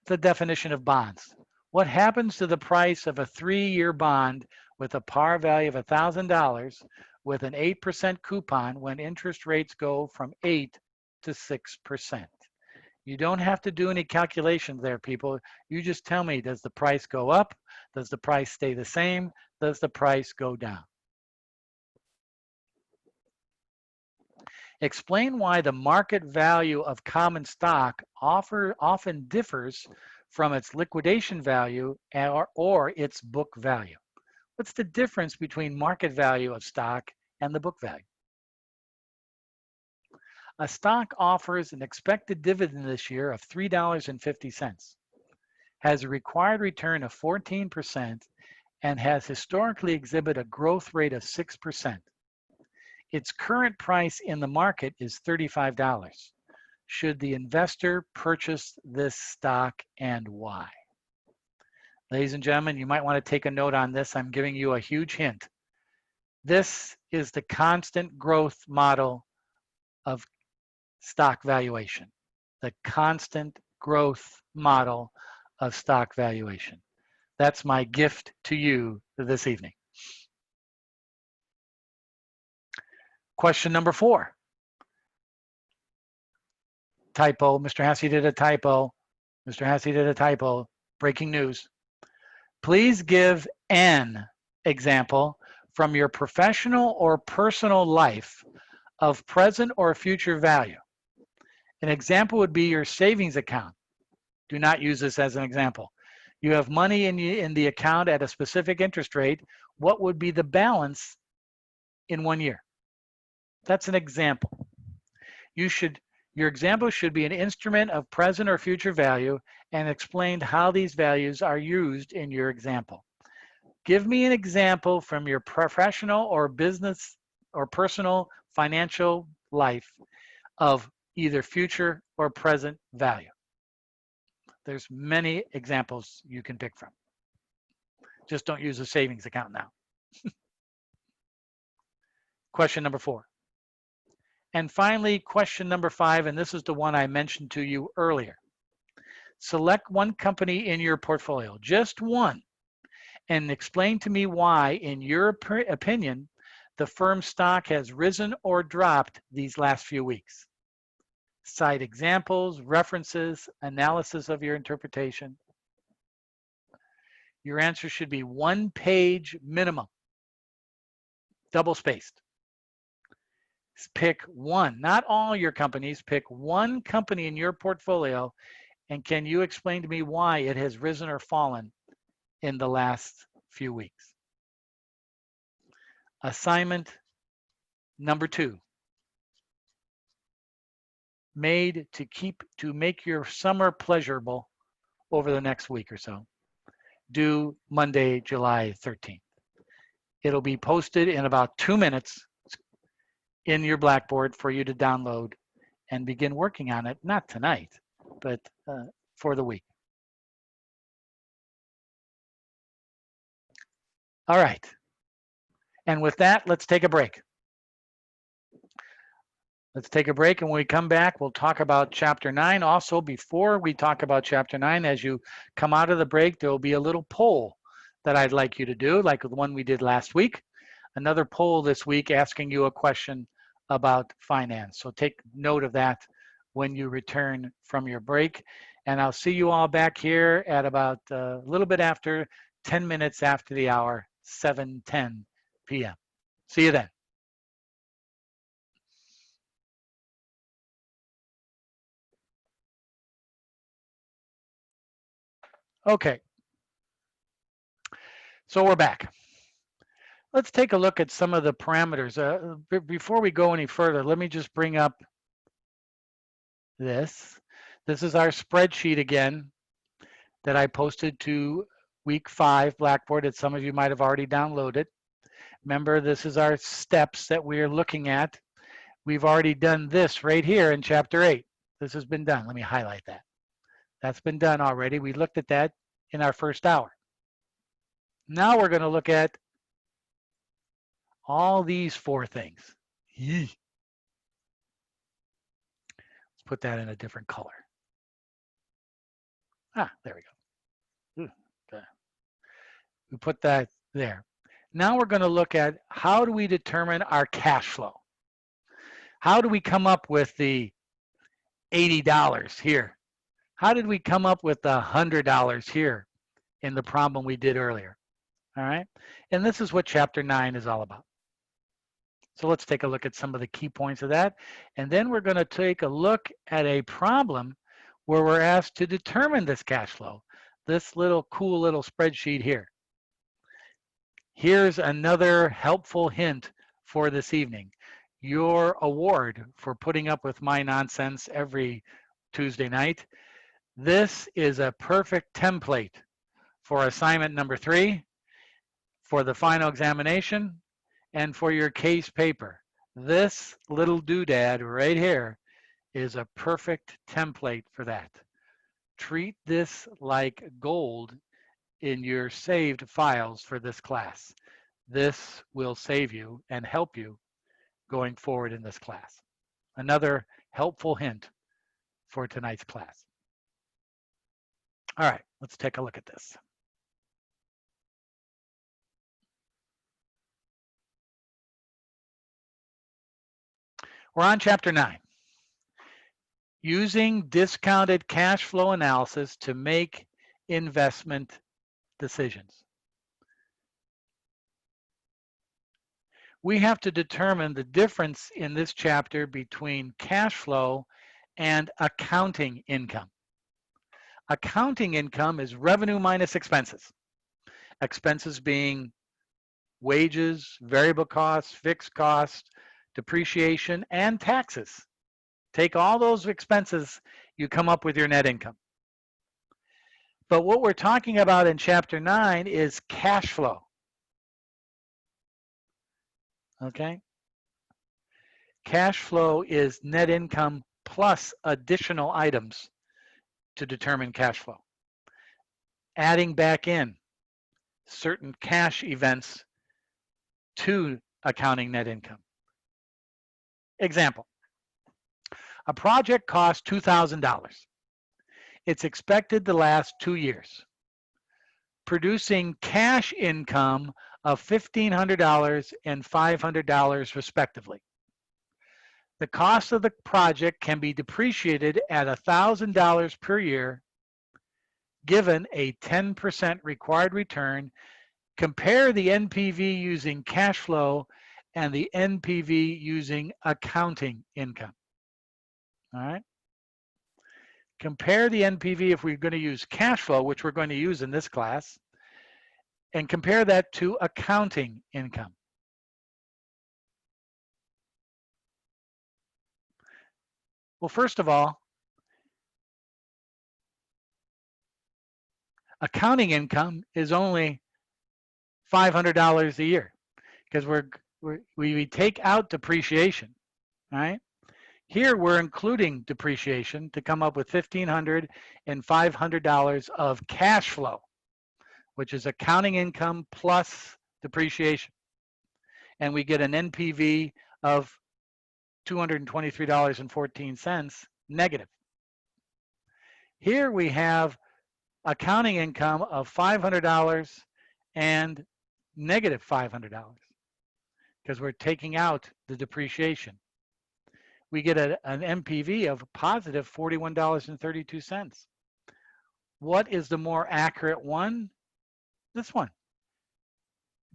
The definition of bonds. What happens to the price of a 3-year bond with a par value of $1,000 with an 8% coupon when interest rates go from 8 to 6%? You don't have to do any calculations there, people. You just tell me, does the price go up? Does the price stay the same? Does the price go down? Explain why the market value of common stock often differs from its liquidation value or its book value. What's the difference between market value of stock and the book value? A stock offers an expected dividend this year of $3.50, has a required return of 14%, and has historically exhibited a growth rate of 6%. Its current price in the market is $35. Should the investor purchase this stock and why? Ladies and gentlemen, you might want to take a note on this. I'm giving you a huge hint. This is the constant growth model of stock valuation. The constant growth model of stock valuation. That's my gift to you this evening. Question number 4. Typo. Mr. Hassey did a typo. Mr. Hassey did a typo. Breaking news. Please give an example from your professional or personal life of present or future value. An example would be your savings account. Do not use this as an example. You have money in the account at a specific interest rate. What would be the balance in 1 year? That's an example. Your example should be an instrument of present or future value and explain how these values are used in your example. Give me an example from your professional or business or personal financial life of either future or present value. There's many examples you can pick from. Just don't use a savings account now. Question number 4. And finally, question number 5, and this is the one I mentioned to you earlier. Select one company in your portfolio, just one, and explain to me why, in your opinion, the firm's stock has risen or dropped these last few weeks. Cite examples, references, analysis of your interpretation. Your answer should be 1 page minimum, double-spaced. Pick one, not all your companies, pick one company in your portfolio, and can you explain to me why it has risen or fallen in the last few weeks? Assignment number 2. Made to make your summer pleasurable over the next week or so. Due Monday, July 13th. It'll be posted in about 2 minutes in your Blackboard for you to download and begin working on it, not tonight, but for the week. All right. And with that, let's take a break. Let's take a break, and when we come back, we'll talk about Chapter 9. Also, before we talk about Chapter 9, as you come out of the break, there will be a little poll that I'd like you to do, like the one we did last week. Another poll this week asking you a question about finance. So take note of that when you return from your break. And I'll see you all back here at about a little bit after 10 minutes after the hour, 7:10 p.m. See you then. Okay, so we're back. Let's take a look at some of the parameters. Before we go any further, let me just bring up this. This is our spreadsheet again that I posted to week 5 Blackboard that some of you might have already downloaded. Remember, this is our steps that we're looking at. We've already done this right here in chapter 8. This has been done. Let me highlight that. That's been done already. We looked at that in our first hour. Now we're going to look at all these 4 things. Let's put that in a different color. There we go. Okay. We put that there. Now we're going to look at how do we determine our cash flow? How do we come up with the $80 here? How did we come up with the $100 here in the problem we did earlier? All right. And this is what chapter 9 is all about. So let's take a look at some of the key points of that. And then we're going to take a look at a problem where we're asked to determine this cash flow. This little cool little spreadsheet here. Here's another helpful hint for this evening. Your award for putting up with my nonsense every Tuesday night. This is a perfect template for assignment number 3, for the final examination, and for your case paper. This little doodad right here is a perfect template for that. Treat this like gold in your saved files for this class. This will save you and help you going forward in this class. Another helpful hint for tonight's class. All right, let's take a look at this. We're on chapter 9. Using discounted cash flow analysis to make investment decisions. We have to determine the difference in this chapter between cash flow and accounting income. Accounting income is revenue minus expenses. Expenses being wages, variable costs, fixed costs, depreciation, and taxes. Take all those expenses, you come up with your net income. But what we're talking about in chapter 9 is cash flow. Okay? Cash flow is net income plus additional items to determine cash flow. Adding back in certain cash events to accounting net income. Example, a project costs $2,000. It's expected to last 2 years, producing cash income of $1,500 and $500 respectively. The cost of the project can be depreciated at $1,000 per year, given a 10% required return. Compare the NPV using cash flow and the NPV using accounting income. All right. Compare the NPV if we're going to use cash flow, which we're going to use in this class, and compare that to accounting income. Well, first of all, accounting income is only $500 a year because we take out depreciation, right? Here we're including depreciation to come up with $1,500 and $500 of cash flow, which is accounting income plus depreciation. And we get an NPV of $223.14 negative. Here we have accounting income of $500 and negative $500 because we're taking out the depreciation. We get an NPV of positive $41.32. What is the more accurate one? This one.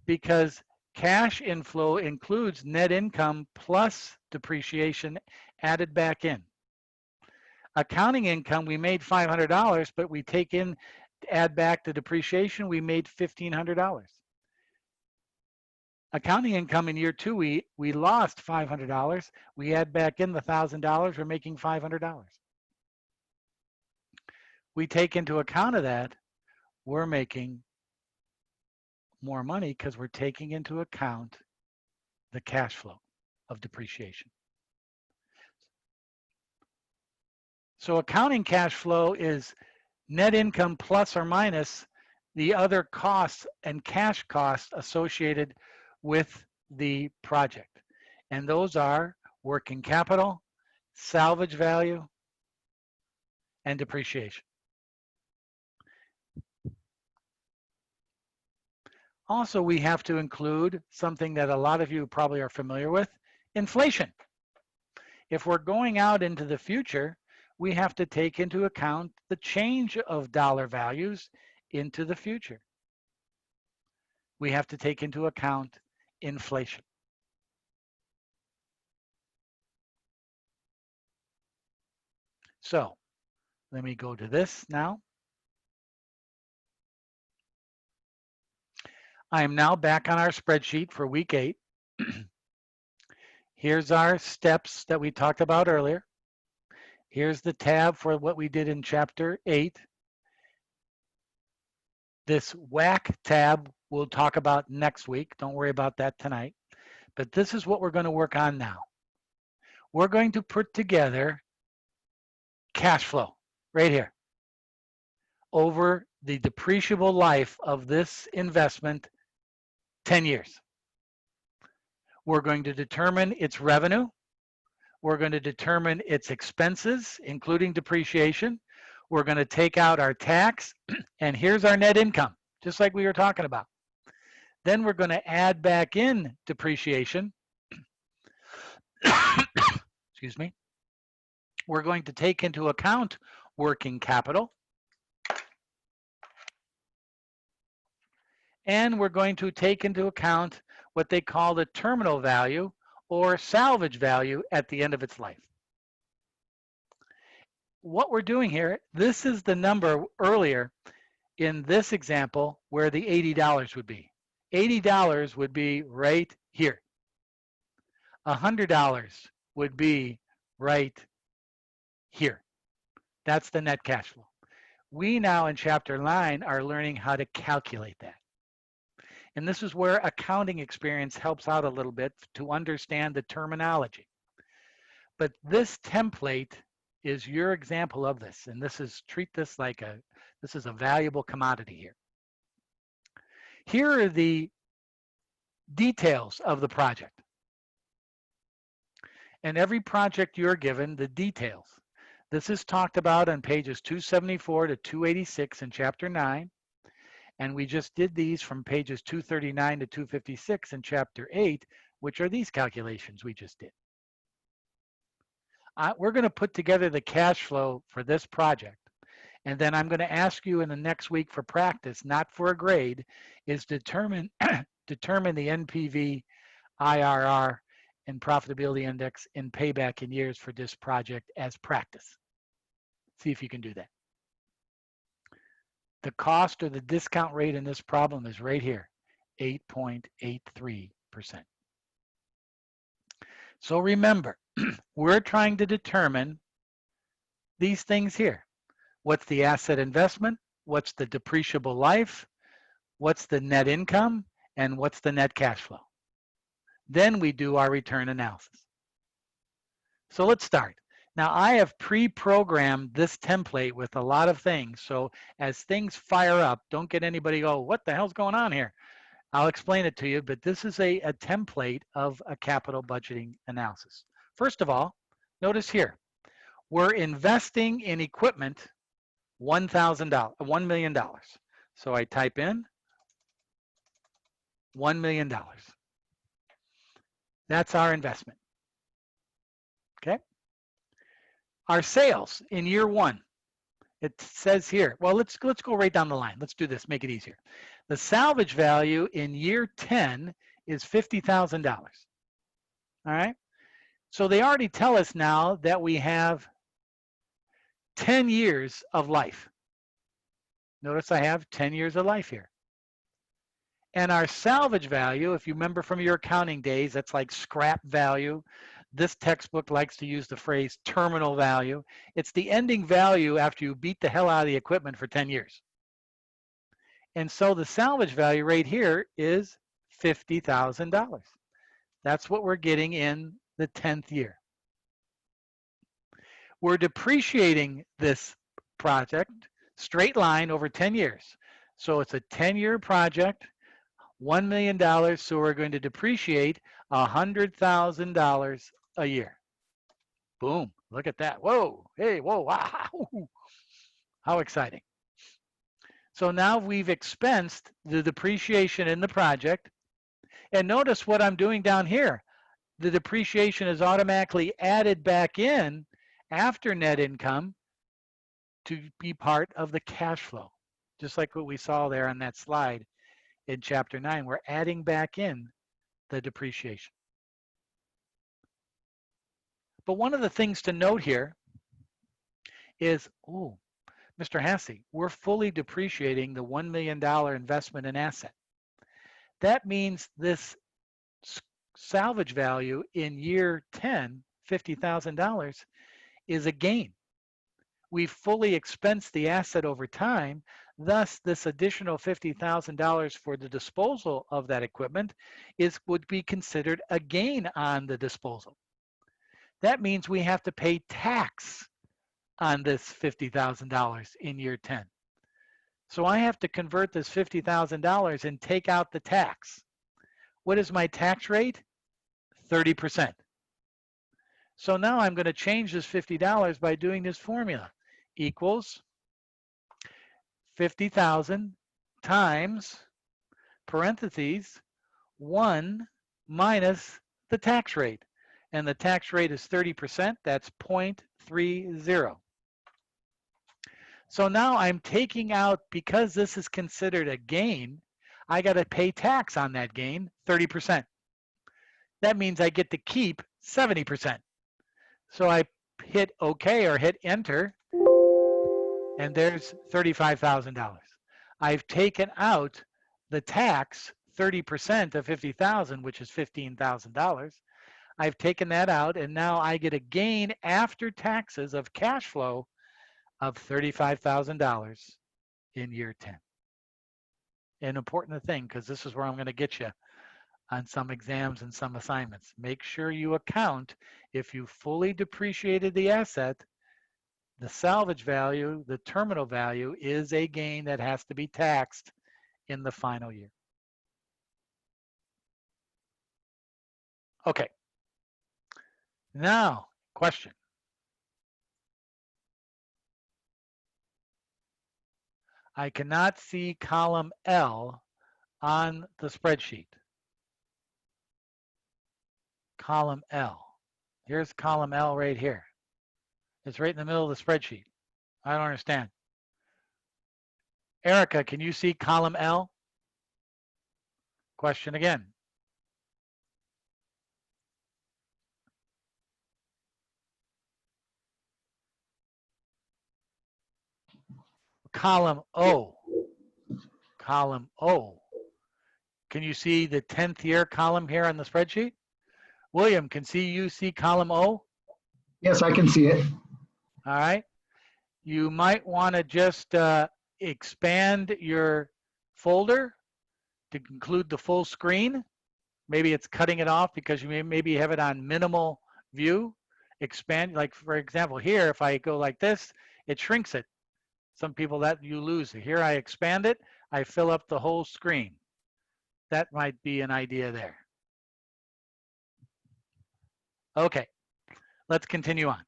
Because cash inflow includes net income plus depreciation added back in. Accounting income, we made $500, but we take in, add back the depreciation, we made $1,500. Accounting income in year 2, we lost $500. We add back in the $1,000, we're making $500. We take into account of that, we're making more money because we're taking into account the cash flow of depreciation. So accounting cash flow is net income plus or minus the other costs and cash costs associated with the project. And those are working capital, salvage value, and depreciation. Also, we have to include something that a lot of you probably are familiar with, inflation. If we're going out into the future, we have to take into account the change of dollar values into the future. We have to take into account inflation. So let me go to this now. I am now back on our spreadsheet for week 8. Here's our steps that we talked about earlier. Here's the tab for what we did in chapter 8. This WAC tab we'll talk about next week. Don't worry about that tonight. But this is what we're going to work on now. We're going to put together cash flow right here over the depreciable life of this investment, 10 years. We're going to determine its revenue. We're going to determine its expenses, including depreciation. We're going to take out our tax, and here's our net income, just like we were talking about. Then we're going to add back in depreciation. Excuse me. We're going to take into account working capital. And we're going to take into account what they call the terminal value or salvage value at the end of its life. What we're doing here, this is the number earlier in this example where the $80 would be. $80 would be right here. $100 would be right here. That's the net cash flow. We now in chapter 9 are learning how to calculate that. And this is where accounting experience helps out a little bit to understand the terminology. But this template is your example of this. And this is, treat this like this is a valuable commodity here. Here are the details of the project. And every project you're given, the details. This is talked about on pages 274 to 286 in chapter 9. And we just did these from pages 239 to 256 in chapter 8, which are these calculations we just did. We're going to put together the cash flow for this project. And then I'm going to ask you in the next week for practice, not for a grade, is determine the NPV, IRR, and profitability index in payback in years for this project as practice. See if you can do that. The cost or the discount rate in this problem is right here, 8.83%. So remember, we're trying to determine these things here. What's the asset investment? What's the depreciable life? What's the net income? And what's the net cash flow? Then we do our return analysis. So let's start. Now I have pre-programmed this template with a lot of things. So as things fire up, don't get anybody go, what the hell's going on here? I'll explain it to you, but this is a template of a capital budgeting analysis. First of all, notice here, we're investing in equipment $1 million. So I type in $1 million. That's our investment. Okay. Our sales in year 1, it says here, well, let's go right down the line. Let's do this, make it easier. The salvage value in year 10 is $50,000. All right. So they already tell us now that we have 10 years of life. Notice I have 10 years of life here. And our salvage value, if you remember from your accounting days, that's like scrap value. This textbook likes to use the phrase terminal value. It's the ending value after you beat the hell out of the equipment for 10 years. And so the salvage value right here is $50,000. That's what we're getting in the 10th year. We're depreciating this project straight line over 10 years. So it's a 10-year project, $1 million, so we're going to depreciate $100,000 a year. Boom, look at that. Whoa, hey, whoa, wow. How exciting. So now we've expensed the depreciation in the project. And notice what I'm doing down here. The depreciation is automatically added back in after net income to be part of the cash flow. Just like what we saw there on that slide in chapter 9, we're adding back in the depreciation. But one of the things to note here is, oh, Mr. Hassey, we're fully depreciating the $1 million investment in asset. That means this salvage value in year 10, $50,000, is a gain. We fully expensed the asset over time. Thus, this additional $50,000 for the disposal of that equipment would be considered a gain on the disposal. That means we have to pay tax on this $50,000 in year 10. So I have to convert this $50,000 and take out the tax. What is my tax rate? 30%. So now I'm going to change this $50 by doing this formula. Equals 50,000 times, parentheses, 1 minus the tax rate. And the tax rate is 30%. That's 0.30. So now I'm taking out, because this is considered a gain, I got to pay tax on that gain, 30%. That means I get to keep 70%. So I hit OK or hit enter, and there's $35,000. I've taken out the tax, 30% of 50,000, which is $15,000. I've taken that out, and now I get a gain after taxes of cash flow of $35,000 in year 10. An important thing, because this is where I'm going to get you on some exams and some assignments. Make sure you account, if you fully depreciated the asset, the salvage value, the terminal value, is a gain that has to be taxed in the final year. Okay. Now, question. I cannot see column L on the spreadsheet. Column L. Here's column L right here. It's right in the middle of the spreadsheet. I don't understand. Erica, can you see column L? Question again. Column O. Column O. Can you see the 10th year column here on the spreadsheet? William, you see column O? Yes, I can see it. All right. You might want to just expand your folder to include the full screen. Maybe it's cutting it off because you maybe have it on minimal view. Expand, like for example, here, if I go like this, it shrinks it. Some people that you lose it. Here I expand it, I fill up the whole screen. That might be an idea there. Okay, let's continue on.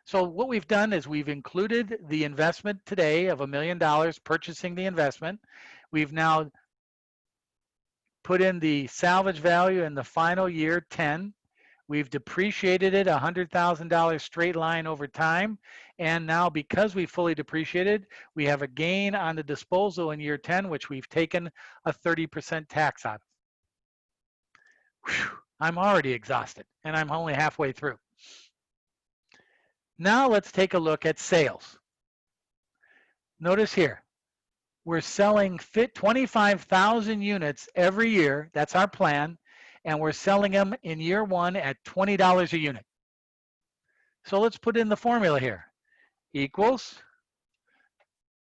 So what we've done is we've included the investment today of $1 million, purchasing the investment. We've now put in the salvage value in the final year 10. We've depreciated it $100,000 straight line over time. And now because we fully depreciated, we have a gain on the disposal in year 10, which we've taken a 30% tax on. Whew, I'm already exhausted and I'm only halfway through. Now let's take a look at sales. Notice here, we're selling 25,000 units every year. That's our plan. And we're selling them in year 1 at $20 a unit. So let's put in the formula here. Equals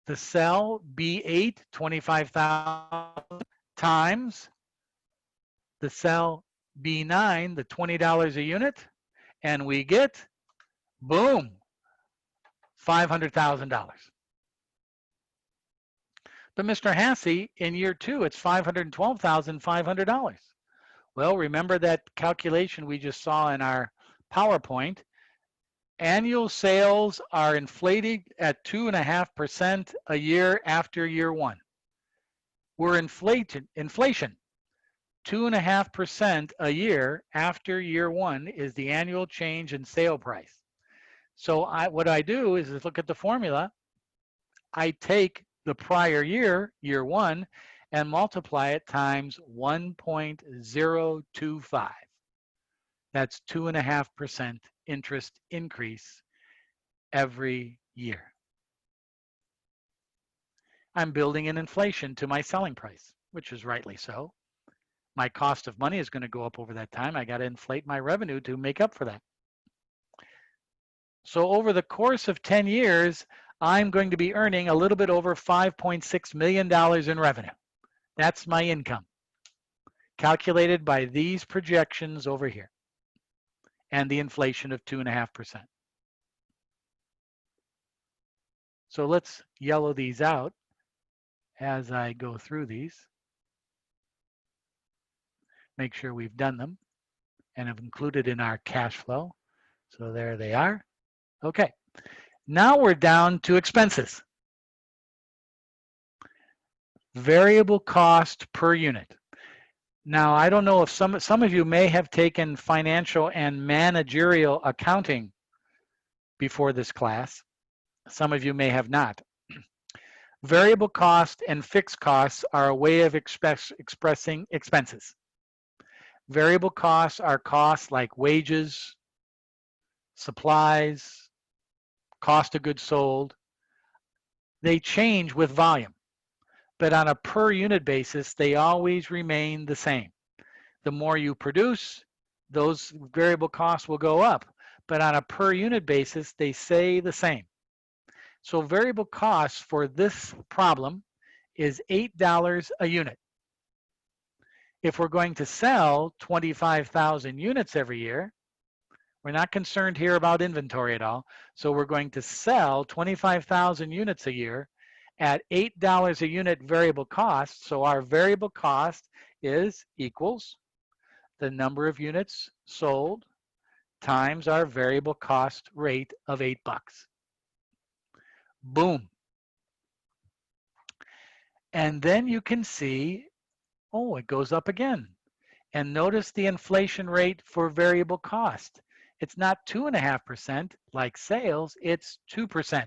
the cell B8, 25,000 times the cell B9, the $20 a unit. And we get, boom, $500,000. But Mr. Hassey, in year 2, it's $512,500. Well, remember that calculation we just saw in our PowerPoint. Annual sales are inflated at 2.5% a year after year 1. We're inflation. 2.5% a year after year 1 is the annual change in sale price. So what I do is look at the formula. I take the prior year, year 1, and multiply it times 1.025. That's 2.5% interest increase every year. I'm building in inflation to my selling price, which is rightly so. My cost of money is going to go up over that time. I got to inflate my revenue to make up for that. So over the course of 10 years, I'm going to be earning a little bit over $5.6 million in revenue. That's my income, calculated by these projections over here, and the inflation of 2.5%. So let's yellow these out as I go through these. Make sure we've done them and have included in our cash flow. So there they are. Okay, now we're down to expenses. Variable cost per unit. Now, I don't know if some of you may have taken financial and managerial accounting before this class. Some of you may have not. Variable cost and fixed costs are a way of expressing expenses. Variable costs are costs like wages, supplies, cost of goods sold. They change with volume, but on a per unit basis, they always remain the same. The more you produce, those variable costs will go up, but on a per unit basis, they stay the same. So variable costs for this problem is $8 a unit. If we're going to sell 25,000 units every year, we're not concerned here about inventory at all. So we're going to sell 25,000 units a year at $8 a unit variable cost. So our variable cost is equals the number of units sold times our variable cost rate of $8. Boom. And then you can see, oh, it goes up again. And notice the inflation rate for variable cost. It's not 2.5% like sales, it's 2%.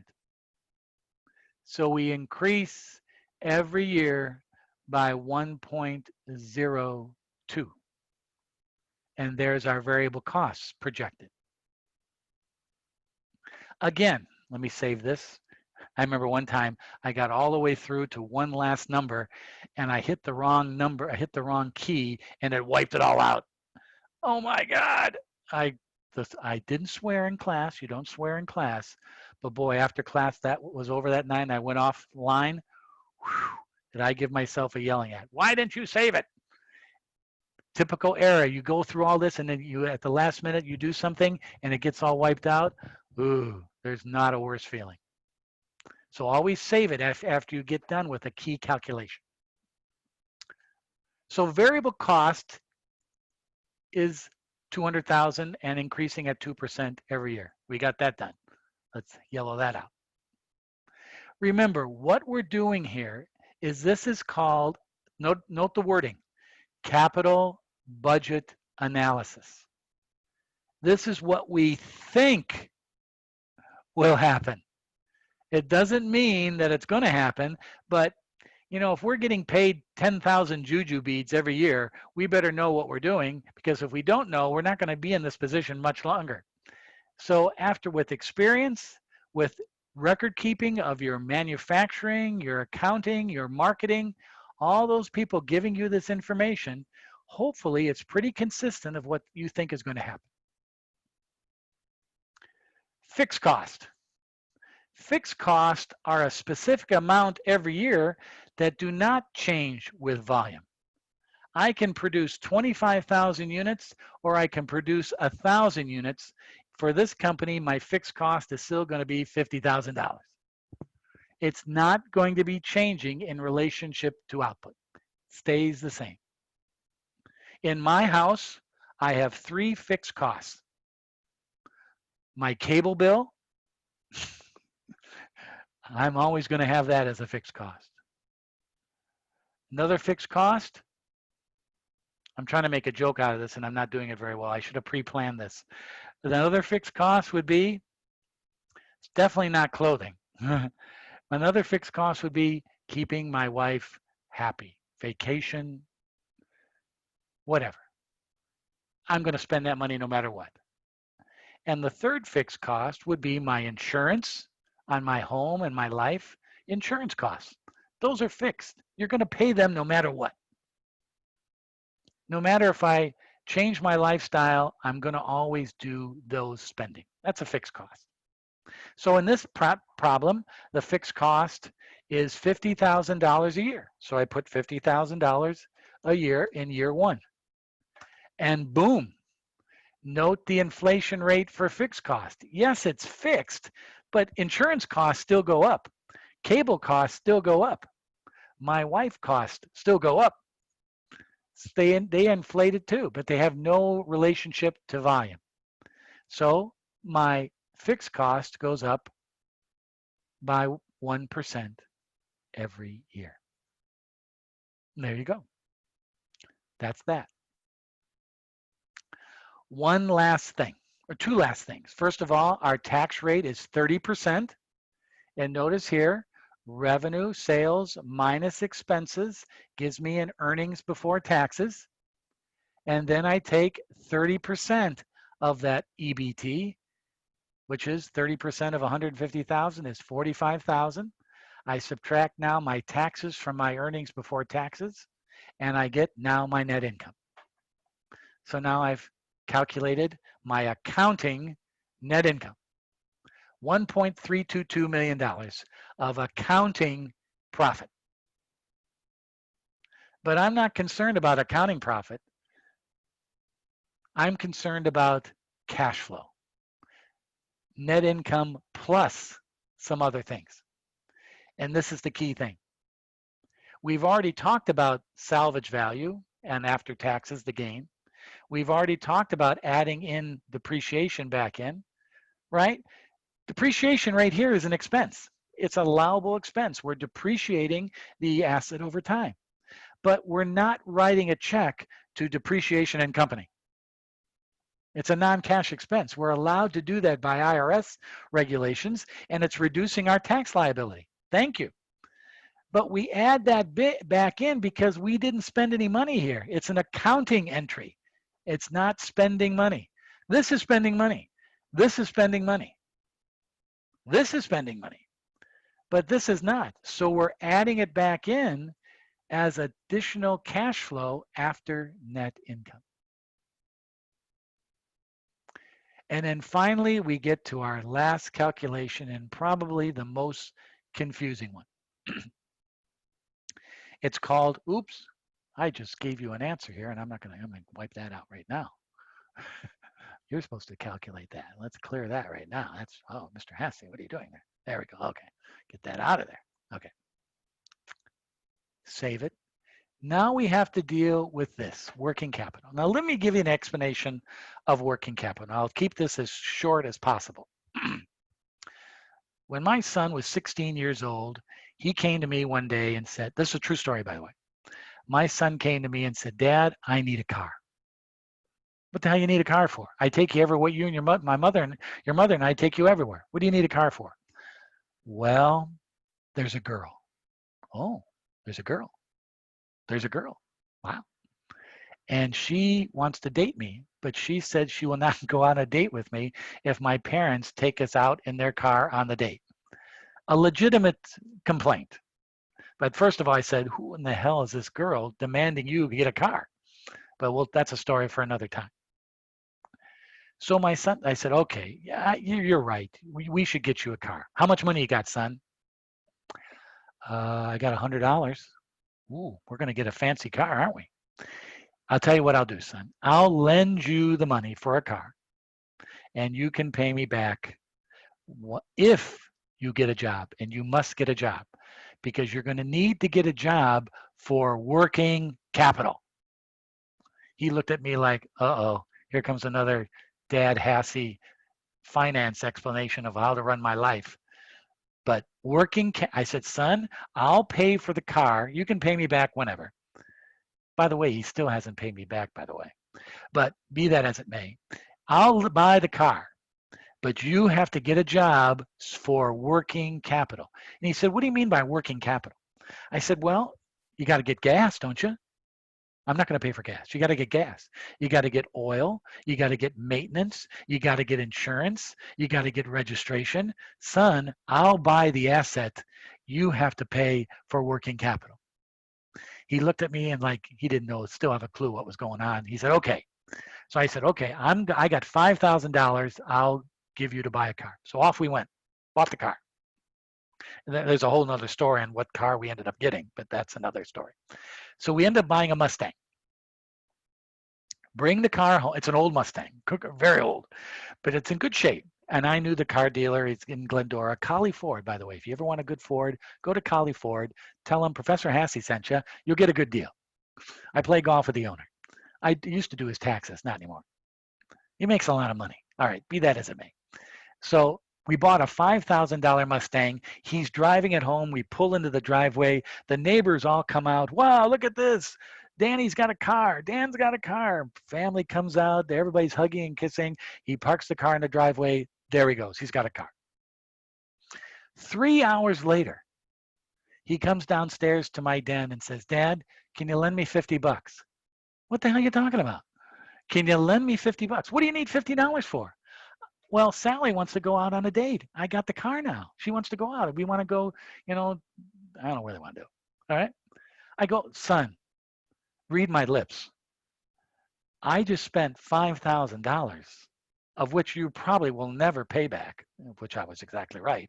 So we increase every year by 1.02. And there's our variable costs projected. Again, let me save this. I remember one time I got all the way through to one last number and I hit the wrong number, I hit the wrong key and it wiped it all out. Oh my God. I didn't swear in class. You don't swear in class. But boy, after class that was over that night and I went offline, did I give myself a yelling at. Why didn't you save it? Typical error. You go through all this and then you at the last minute you do something and it gets all wiped out. Ooh, there's not a worse feeling. So always save it after you get done with a key calculation. So variable cost is 200,000 and increasing at 2% every year. We got that done. Let's yellow that out. Remember, what we're doing here is this is called, note the wording, capital budget analysis. This is what we think will happen. It doesn't mean that it's going to happen, but you know, if we're getting paid 10,000 juju beads every year, we better know what we're doing, because if we don't know, we're not going to be in this position much longer. So with experience, with record keeping of your manufacturing, your accounting, your marketing, all those people giving you this information, hopefully it's pretty consistent of what you think is going to happen. Fixed cost. Fixed costs are a specific amount every year that do not change with volume. I can produce 25,000 units, or I can produce 1,000 units. For this company, my fixed cost is still going to be $50,000. It's not going to be changing in relationship to output. It stays the same. In my house, I have 3 fixed costs. My cable bill, I'm always going to have that as a fixed cost. Another fixed cost, I'm trying to make a joke out of this and I'm not doing it very well. I should have pre-planned this. Another fixed cost would be, it's definitely not clothing. Another fixed cost would be keeping my wife happy, vacation, whatever. I'm going to spend that money no matter what. And the third fixed cost would be my insurance on my home and my life, insurance costs. Those are fixed. You're going to pay them no matter what. No matter if I change my lifestyle, I'm going to always do those spending. That's a fixed cost. So in this problem, the fixed cost is $50,000 a year. So I put $50,000 a year in year 1. And boom, note the inflation rate for fixed cost. Yes, it's fixed, but insurance costs still go up. Cable costs still go up. My wife costs still go up. They inflated too, but they have no relationship to volume. So my fixed cost goes up by 1% every year. And there you go. That's that. One last thing, or 2 last things. First of all, our tax rate is 30%. And notice here, revenue, sales minus expenses gives me an earnings before taxes. And then I take 30% of that EBT, which is 30% of 150,000 is 45,000. I subtract now my taxes from my earnings before taxes, and I get now my net income. So now I've calculated my accounting net income. $1.322 million of accounting profit. But I'm not concerned about accounting profit. I'm concerned about cash flow. Net income plus some other things. And this is the key thing. We've already talked about salvage value and after taxes, the gain. We've already talked about adding in depreciation back in, right? Depreciation right here is an expense. It's an allowable expense. We're depreciating the asset over time, but we're not writing a check to Depreciation and Company. It's a non-cash expense. We're allowed to do that by IRS regulations, and it's reducing our tax liability. Thank you. But we add that bit back in because we didn't spend any money here. It's an accounting entry. It's not spending money. This is spending money. This is spending money. This is spending money. But this is not. So we're adding it back in as additional cash flow after net income. And then finally, we get to our last calculation and probably the most confusing one. It's called, oops, I just gave you an answer here and I'm gonna wipe that out right now. You're supposed to calculate that. Let's clear that right now. That's, oh, Mr. Hasse, what are you doing there? There we go, okay. Get that out of there, okay. Save it. Now we have to deal with this, working capital. Now let me give you an explanation of working capital. I'll keep this as short as possible. When my son was 16 years old, he came to me one day and said, this is a true story, by the way. My son came to me and said, Dad, I need a car. What the hell you need a car for? I take you everywhere. You and my mother and your mother and I take you everywhere. What do you need a car for? Well, there's a girl. Oh, there's a girl. There's a girl. Wow. And she wants to date me, but she said she will not go on a date with me if my parents take us out in their car on the date. A legitimate complaint. But first of all, I said, who in the hell is this girl demanding you get a car? But well, that's a story for another time. So my son, I said, okay, yeah, you're right. We should get you a car. How much money you got, son? I got $100. Ooh, we're going to get a fancy car, aren't we? I'll tell you what I'll do, son. I'll lend you the money for a car, and you can pay me back if you get a job, and you must get a job, because you're going to need to get a job for working capital. He looked at me like, uh-oh, here comes another Dad Hassey finance explanation of how to run my life. But I said, son, I'll pay for the car. You can pay me back whenever. By the way, he still hasn't paid me back, by the way. But be that as it may, I'll buy the car, but you have to get a job for working capital. And he said, what do you mean by working capital? I said, well, you got to get gas, don't you? I'm not going to pay for gas. You got to get gas. You got to get oil. You got to get maintenance. You got to get insurance. You got to get registration. Son, I'll buy the asset. You have to pay for working capital. He looked at me and like he didn't know, still have a clue what was going on. He said, okay. So I said, okay, I got $5,000. I'll give you to buy a car. So off we went, bought the car. And there's a whole nother story on what car we ended up getting, but that's another story. So we ended up buying a Mustang. Bring the car home. It's an old Mustang, very old, but it's in good shape. And I knew the car dealer. It's in Glendora. Collie Ford, by the way. If you ever want a good Ford, go to Collie Ford. Tell him Professor Hassey sent you. You'll get a good deal. I play golf with the owner. I used to do his taxes, not anymore. He makes a lot of money. All right, be that as it may. So we bought a $5,000 Mustang. He's driving it home. We pull into the driveway. The neighbors all come out. Wow, look at this. Danny's got a car. Dan's got a car. Family comes out. Everybody's hugging and kissing. He parks the car in the driveway. There he goes. He's got a car. 3 hours later, he comes downstairs to my den and says, Dad, can you lend me $50? What the hell are you talking about? Can you lend me $50? What do you need $50 for? Well, Sally wants to go out on a date. I got the car now. She wants to go out. We want to go, I don't know where they want to do. All right. I go, son, read my lips. I just spent $5,000, of which you probably will never pay back, which I was exactly right.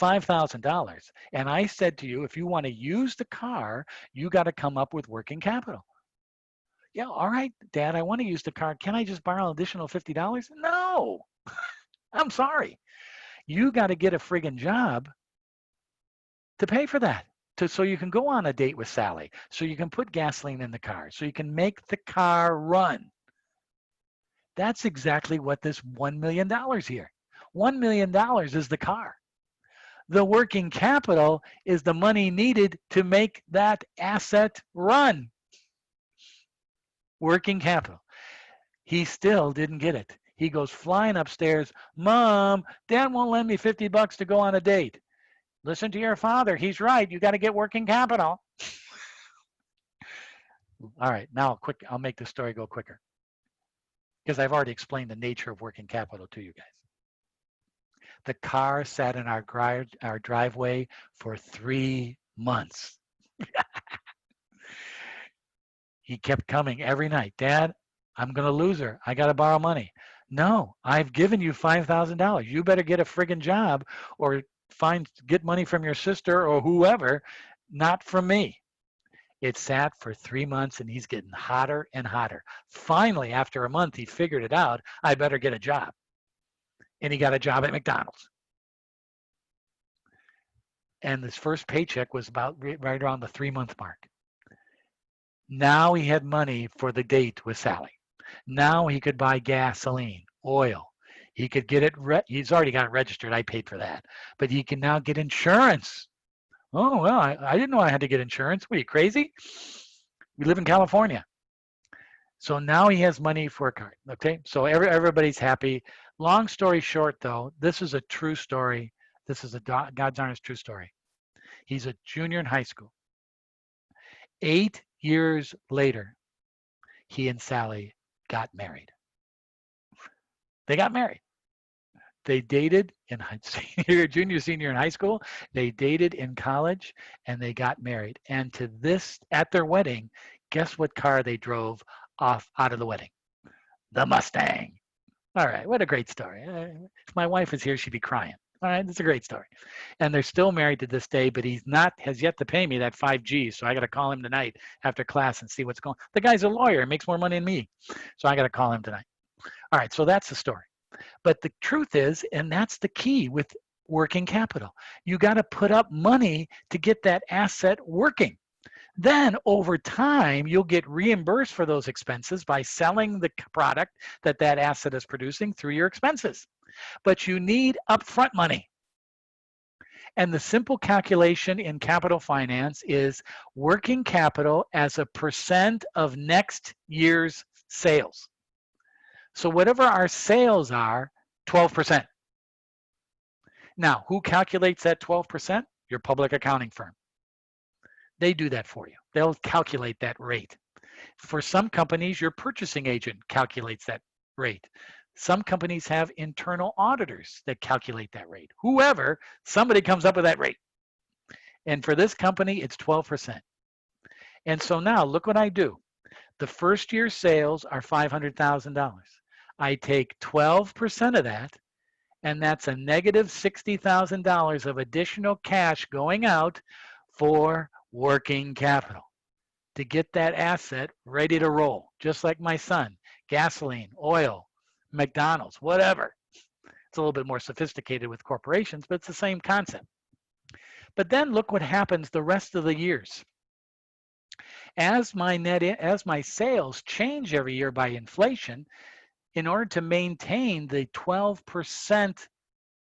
$5,000. And I said to you, if you want to use the car, you got to come up with working capital. Yeah, all right, Dad, I want to use the car. Can I just borrow an additional $50? No, I'm sorry. You got to get a friggin' job to pay for that. So you can go on a date with Sally, so you can put gasoline in the car, so you can make the car run. That's exactly what this $1 million here. $1 million is the car. The working capital is the money needed to make that asset run. Working capital. He still didn't get it. He goes flying upstairs. Mom, Dad won't lend me $50 to go on a date. Listen to your father. He's right. You got to get working capital. All right, now I'll make the story go quicker, because I've already explained the nature of working capital to you guys. The car sat in our driveway for 3 months. He kept coming every night. Dad, I'm going to lose her. I got to borrow money. No, I've given you $5,000. You better get a friggin' job or get money from your sister or whoever, not from me. It sat for 3 months and he's getting hotter and hotter. Finally, after a month, he figured it out. I better get a job. And he got a job at McDonald's. And his first paycheck was about right around the 3-month mark. Now he had money for the date with Sally. Now he could buy gasoline, oil. He could get it. He's already got it registered. I paid for that. But he can now get insurance. Oh, well, I didn't know I had to get insurance. What are you, crazy? We live in California. So now he has money for a car. Okay, so everybody's happy. Long story short, though, this is a true story. This is a God's honest true story. He's a junior in high school. 8 years later, he and Sally got married. They got married. They dated in junior, senior in high school. They dated in college, and they got married. And at their wedding, guess what car they drove off out of the wedding? The Mustang. All right, what a great story. If my wife was here, she'd be crying. All right, it's a great story. And they're still married to this day, but has yet to pay me that 5G. So I got to call him tonight after class and see what's going on. The guy's a lawyer, he makes more money than me. So I got to call him tonight. All right, so that's the story. But the truth is, and that's the key with working capital, you got to put up money to get that asset working. Then over time, you'll get reimbursed for those expenses by selling the product that asset is producing through your expenses. But you need upfront money. And the simple calculation in capital finance is working capital as a percent of next year's sales. So whatever our sales are, 12%. Now, who calculates that 12%? Your public accounting firm. They do that for you. They'll calculate that rate. For some companies, your purchasing agent calculates that rate. Some companies have internal auditors that calculate that rate. Somebody comes up with that rate. And for this company, it's 12%. And so now look what I do. The first year sales are $500,000. I take 12% of that, and that's a negative $60,000 of additional cash going out for working capital to get that asset ready to roll, just like my son. Gasoline, oil, McDonald's, whatever. It's a little bit more sophisticated with corporations, but it's the same concept. But then look what happens the rest of the years. As my sales change every year by inflation, in order to maintain the 12%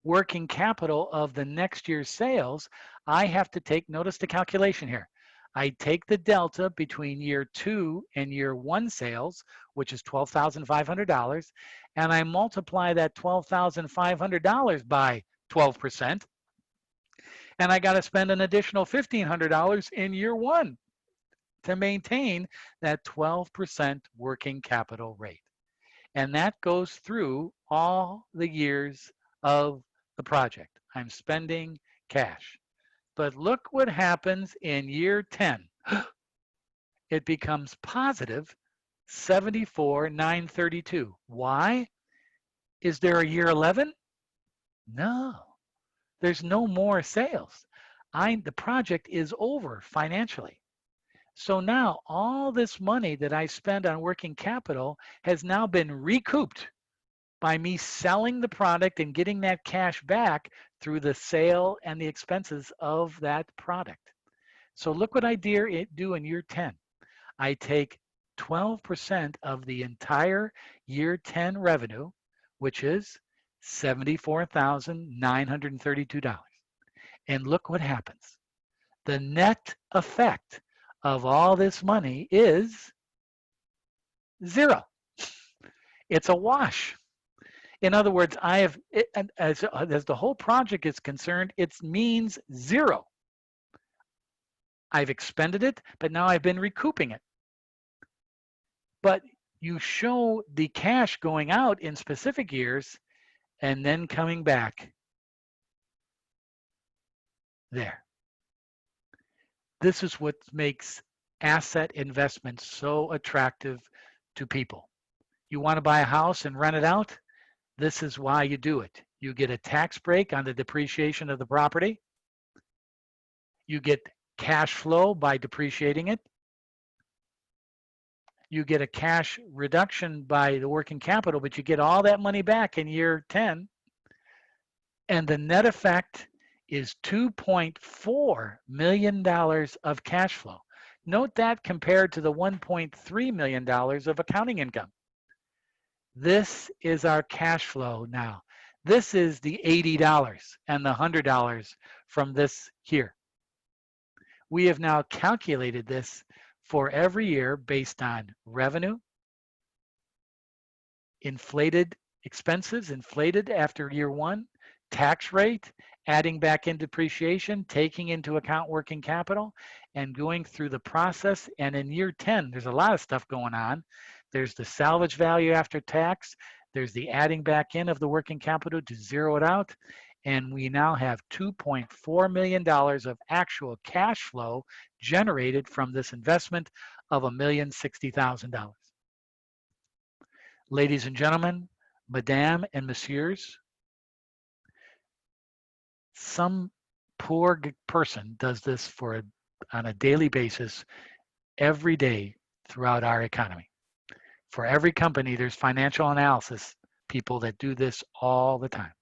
working capital of the next year's sales, I have to take, notice the calculation here. I take the delta between year 2 and year 1 sales, which is $12,500, and I multiply that $12,500 by 12%, and I got to spend an additional $1,500 in year 1 to maintain that 12% working capital rate. And that goes through all the years of the project. I'm spending cash. But look what happens in year 10. It becomes positive $74,932. Why? Is there a year 11? No. There's no more sales. The project is over financially. So now all this money that I spend on working capital has now been recouped by me selling the product and getting that cash back through the sale and the expenses of that product. So look what I do in year 10. I take 12% of the entire year 10 revenue, which is $74,932. And look what happens. The net effect of all this money is zero. It's a wash. In other words, as the whole project is concerned, it means zero. I've expended it, but now I've been recouping it. But you show the cash going out in specific years and then coming back there. This is what makes asset investments so attractive to people. You want to buy a house and rent it out? This is why you do it. You get a tax break on the depreciation of the property. You get cash flow by depreciating it. You get a cash reduction by the working capital, but you get all that money back in year 10. And the net effect is $2.4 million of cash flow. Note that compared to the $1.3 million of accounting income. This is our cash flow now. This is the $80 and the $100 from this here. We have now calculated this for every year based on revenue, inflated expenses, inflated after year one, tax rate, adding back in depreciation, taking into account working capital, and going through the process. And in year 10, there's a lot of stuff going on. There's the salvage value after tax. There's the adding back in of the working capital to zero it out. And we now have $2.4 million of actual cash flow generated from this investment of $1,060,000. Ladies and gentlemen, Madame and Messieurs, some poor person does this on a daily basis every day throughout our economy. For every company, there's financial analysis people that do this all the time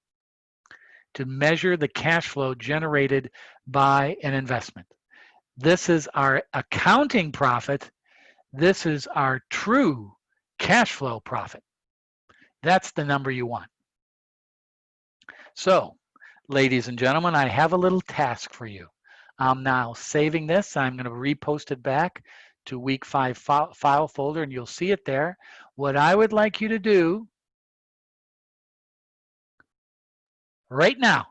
to measure the cash flow generated by an investment. This is our accounting profit. This is our true cash flow profit. That's the number you want. So, ladies and gentlemen, I have a little task for you. I'm now saving this. I'm going to repost it back to week 5 file folder, and you'll see it there. What I would like you to do right now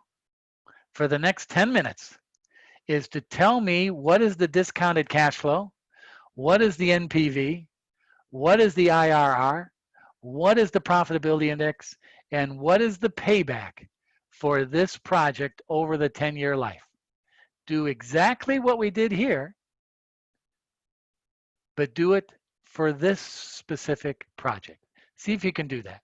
for the next 10 minutes is to tell me what is the discounted cash flow, what is the NPV, what is the IRR, what is the profitability index, and what is the payback for this project over the 10-year life. Do exactly what we did here, but do it for this specific project. See if you can do that.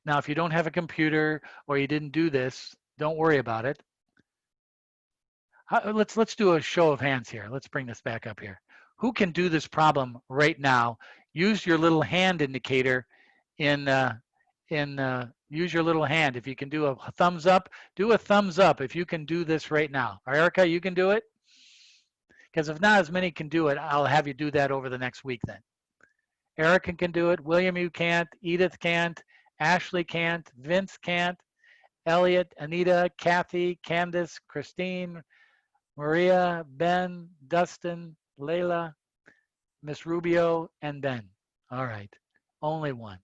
Now, if you don't have a computer or you didn't do this, don't worry about it. Let's do a show of hands here. Let's bring this back up here. Who can do this problem right now? Use your little hand indicator use your little hand. If you can do a thumbs up, do a thumbs up if you can do this right now. Erica, you can do it? Because if not as many can do it, I'll have you do that over the next week then. Erica can do it. William, you can't. Edith can't. Ashley can't. Vince can't. Elliot, Anita, Kathy, Candace, Christine, Maria, Ben, Dustin, Layla, Miss Rubio, and Ben. All right. Only one.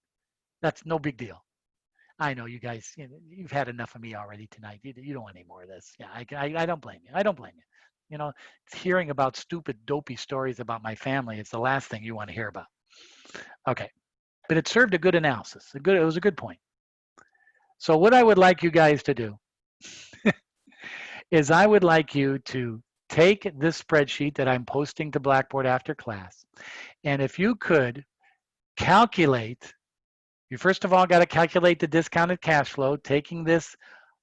That's no big deal. I know you guys, you've had enough of me already tonight. You don't want any more of this. Yeah, I don't blame you. I don't blame you. You know, hearing about stupid, dopey stories about my family is the last thing you want to hear about. Okay. But it served a good analysis. It was a good point. So what I would like you guys to do is I would like you to take this spreadsheet that I'm posting to Blackboard after class, and if you could calculate, you first of all got to calculate the discounted cash flow, taking this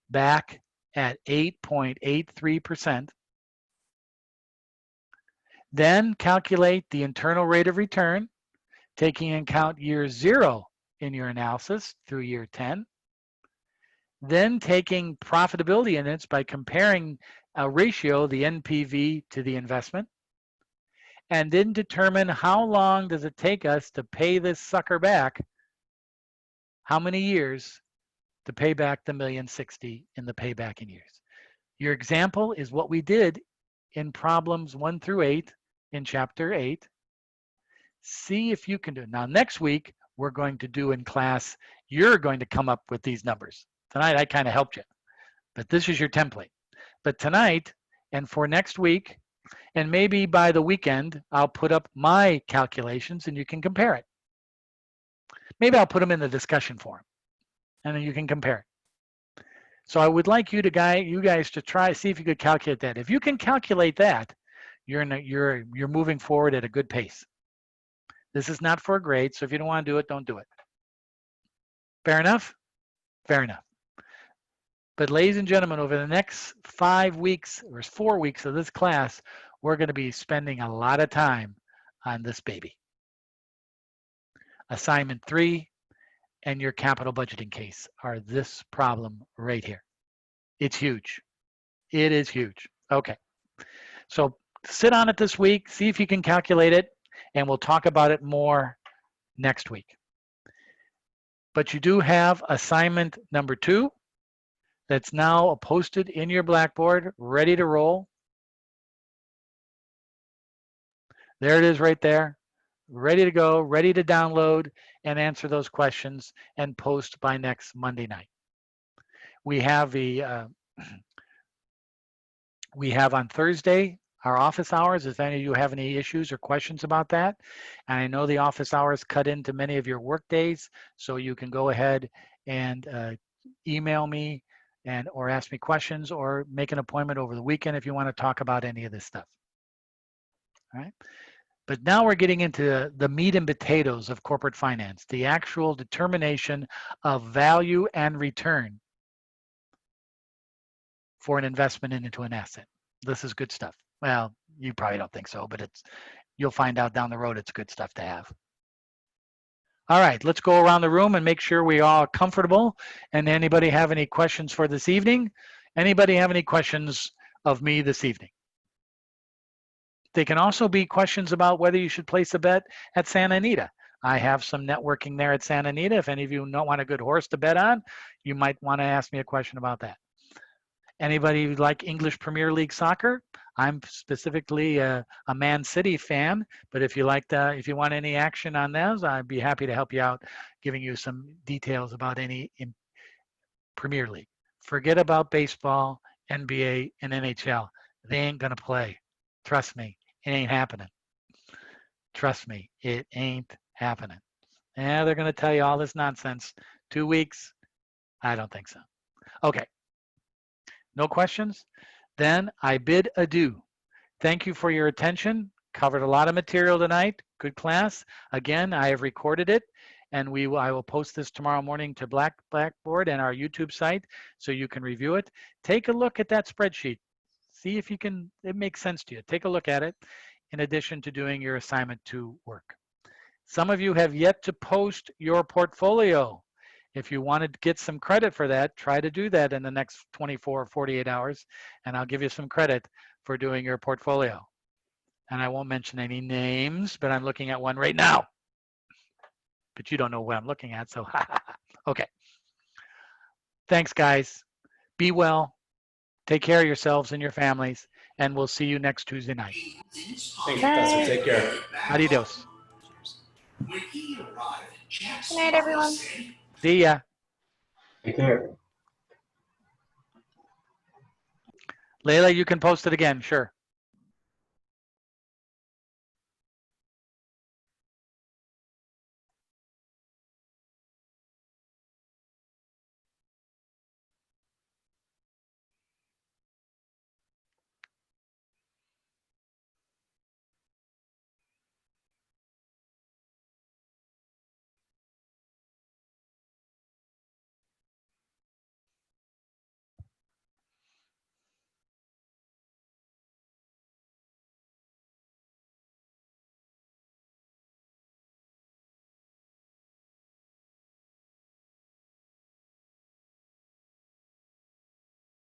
back at 8.83%. Then calculate the internal rate of return, taking into account year 0 in your analysis through year 10. Then taking profitability index by comparing a ratio, the NPV to the investment. And then determine how long does it take us to pay this sucker back, how many years to pay back the $1,060,000 in the payback in years. Your example is what we did in problems 1 through 8 in chapter 8. See if you can do it. Now next week, we're going to do in class, you're going to come up with these numbers. Tonight, I kind of helped you, but this is your template. But tonight, and for next week, and maybe by the weekend, I'll put up my calculations and you can compare it. Maybe I'll put them in the discussion forum and then you can compare it. So I would like you guys to try, see if you could calculate that. If you can calculate that, you're moving forward at a good pace. This is not for a grade, so if you don't want to do it, don't do it. Fair enough? Fair enough. But ladies and gentlemen, over the next 5 weeks or 4 weeks of this class, we're going to be spending a lot of time on this baby. Assignment 3 and your capital budgeting case are this problem right here. It's huge. It is huge. Okay. So sit on it this week, see if you can calculate it, and we'll talk about it more next week. But you do have assignment number 2 that's now posted in your Blackboard, ready to roll. There it is right there, ready to go, ready to download and answer those questions and post by next Monday night. We have we have on Thursday our office hours. If any of you have any issues or questions about that, and I know the office hours cut into many of your work days, so you can go ahead and email me and or ask me questions or make an appointment over the weekend if you want to talk about any of this stuff. All right. But now we're getting into the meat and potatoes of corporate finance, the actual determination of value and return for an investment into an asset. This is good stuff. Well, you probably don't think so, but you'll find out down the road it's good stuff to have. All right, let's go around the room and make sure we all are comfortable. And anybody have any questions for this evening? Anybody have any questions of me this evening? They can also be questions about whether you should place a bet at Santa Anita. I have some networking there at Santa Anita. If any of you don't want a good horse to bet on, you might want to ask me a question about that. Anybody like English Premier League soccer? I'm specifically a Man City fan, but if you if you want any action on those, I'd be happy to help you out, giving you some details about any in Premier League. Forget about baseball, NBA, and NHL. They ain't gonna play. Trust me, it ain't happening. Trust me, it ain't happening. Yeah, they're gonna tell you all this nonsense. 2 weeks? I don't think so. Okay. No questions? Then I bid adieu. Thank you for your attention. Covered a lot of material tonight. Good class. Again, I have recorded it, and I will post this tomorrow morning to Blackboard and our YouTube site so you can review it. Take a look at that spreadsheet. See if it makes sense to you. Take a look at it in addition to doing your assignment 2 work. Some of you have yet to post your portfolio. If you want to get some credit for that, try to do that in the next 24 or 48 hours, and I'll give you some credit for doing your portfolio. And I won't mention any names, but I'm looking at one right now. But you don't know what I'm looking at, so okay. Thanks, guys. Be well. Take care of yourselves and your families, and we'll see you next Tuesday night. Thanks, Professor. Take care. Adios. Good night, everyone. See ya. Take care. Layla, you can post it again, sure.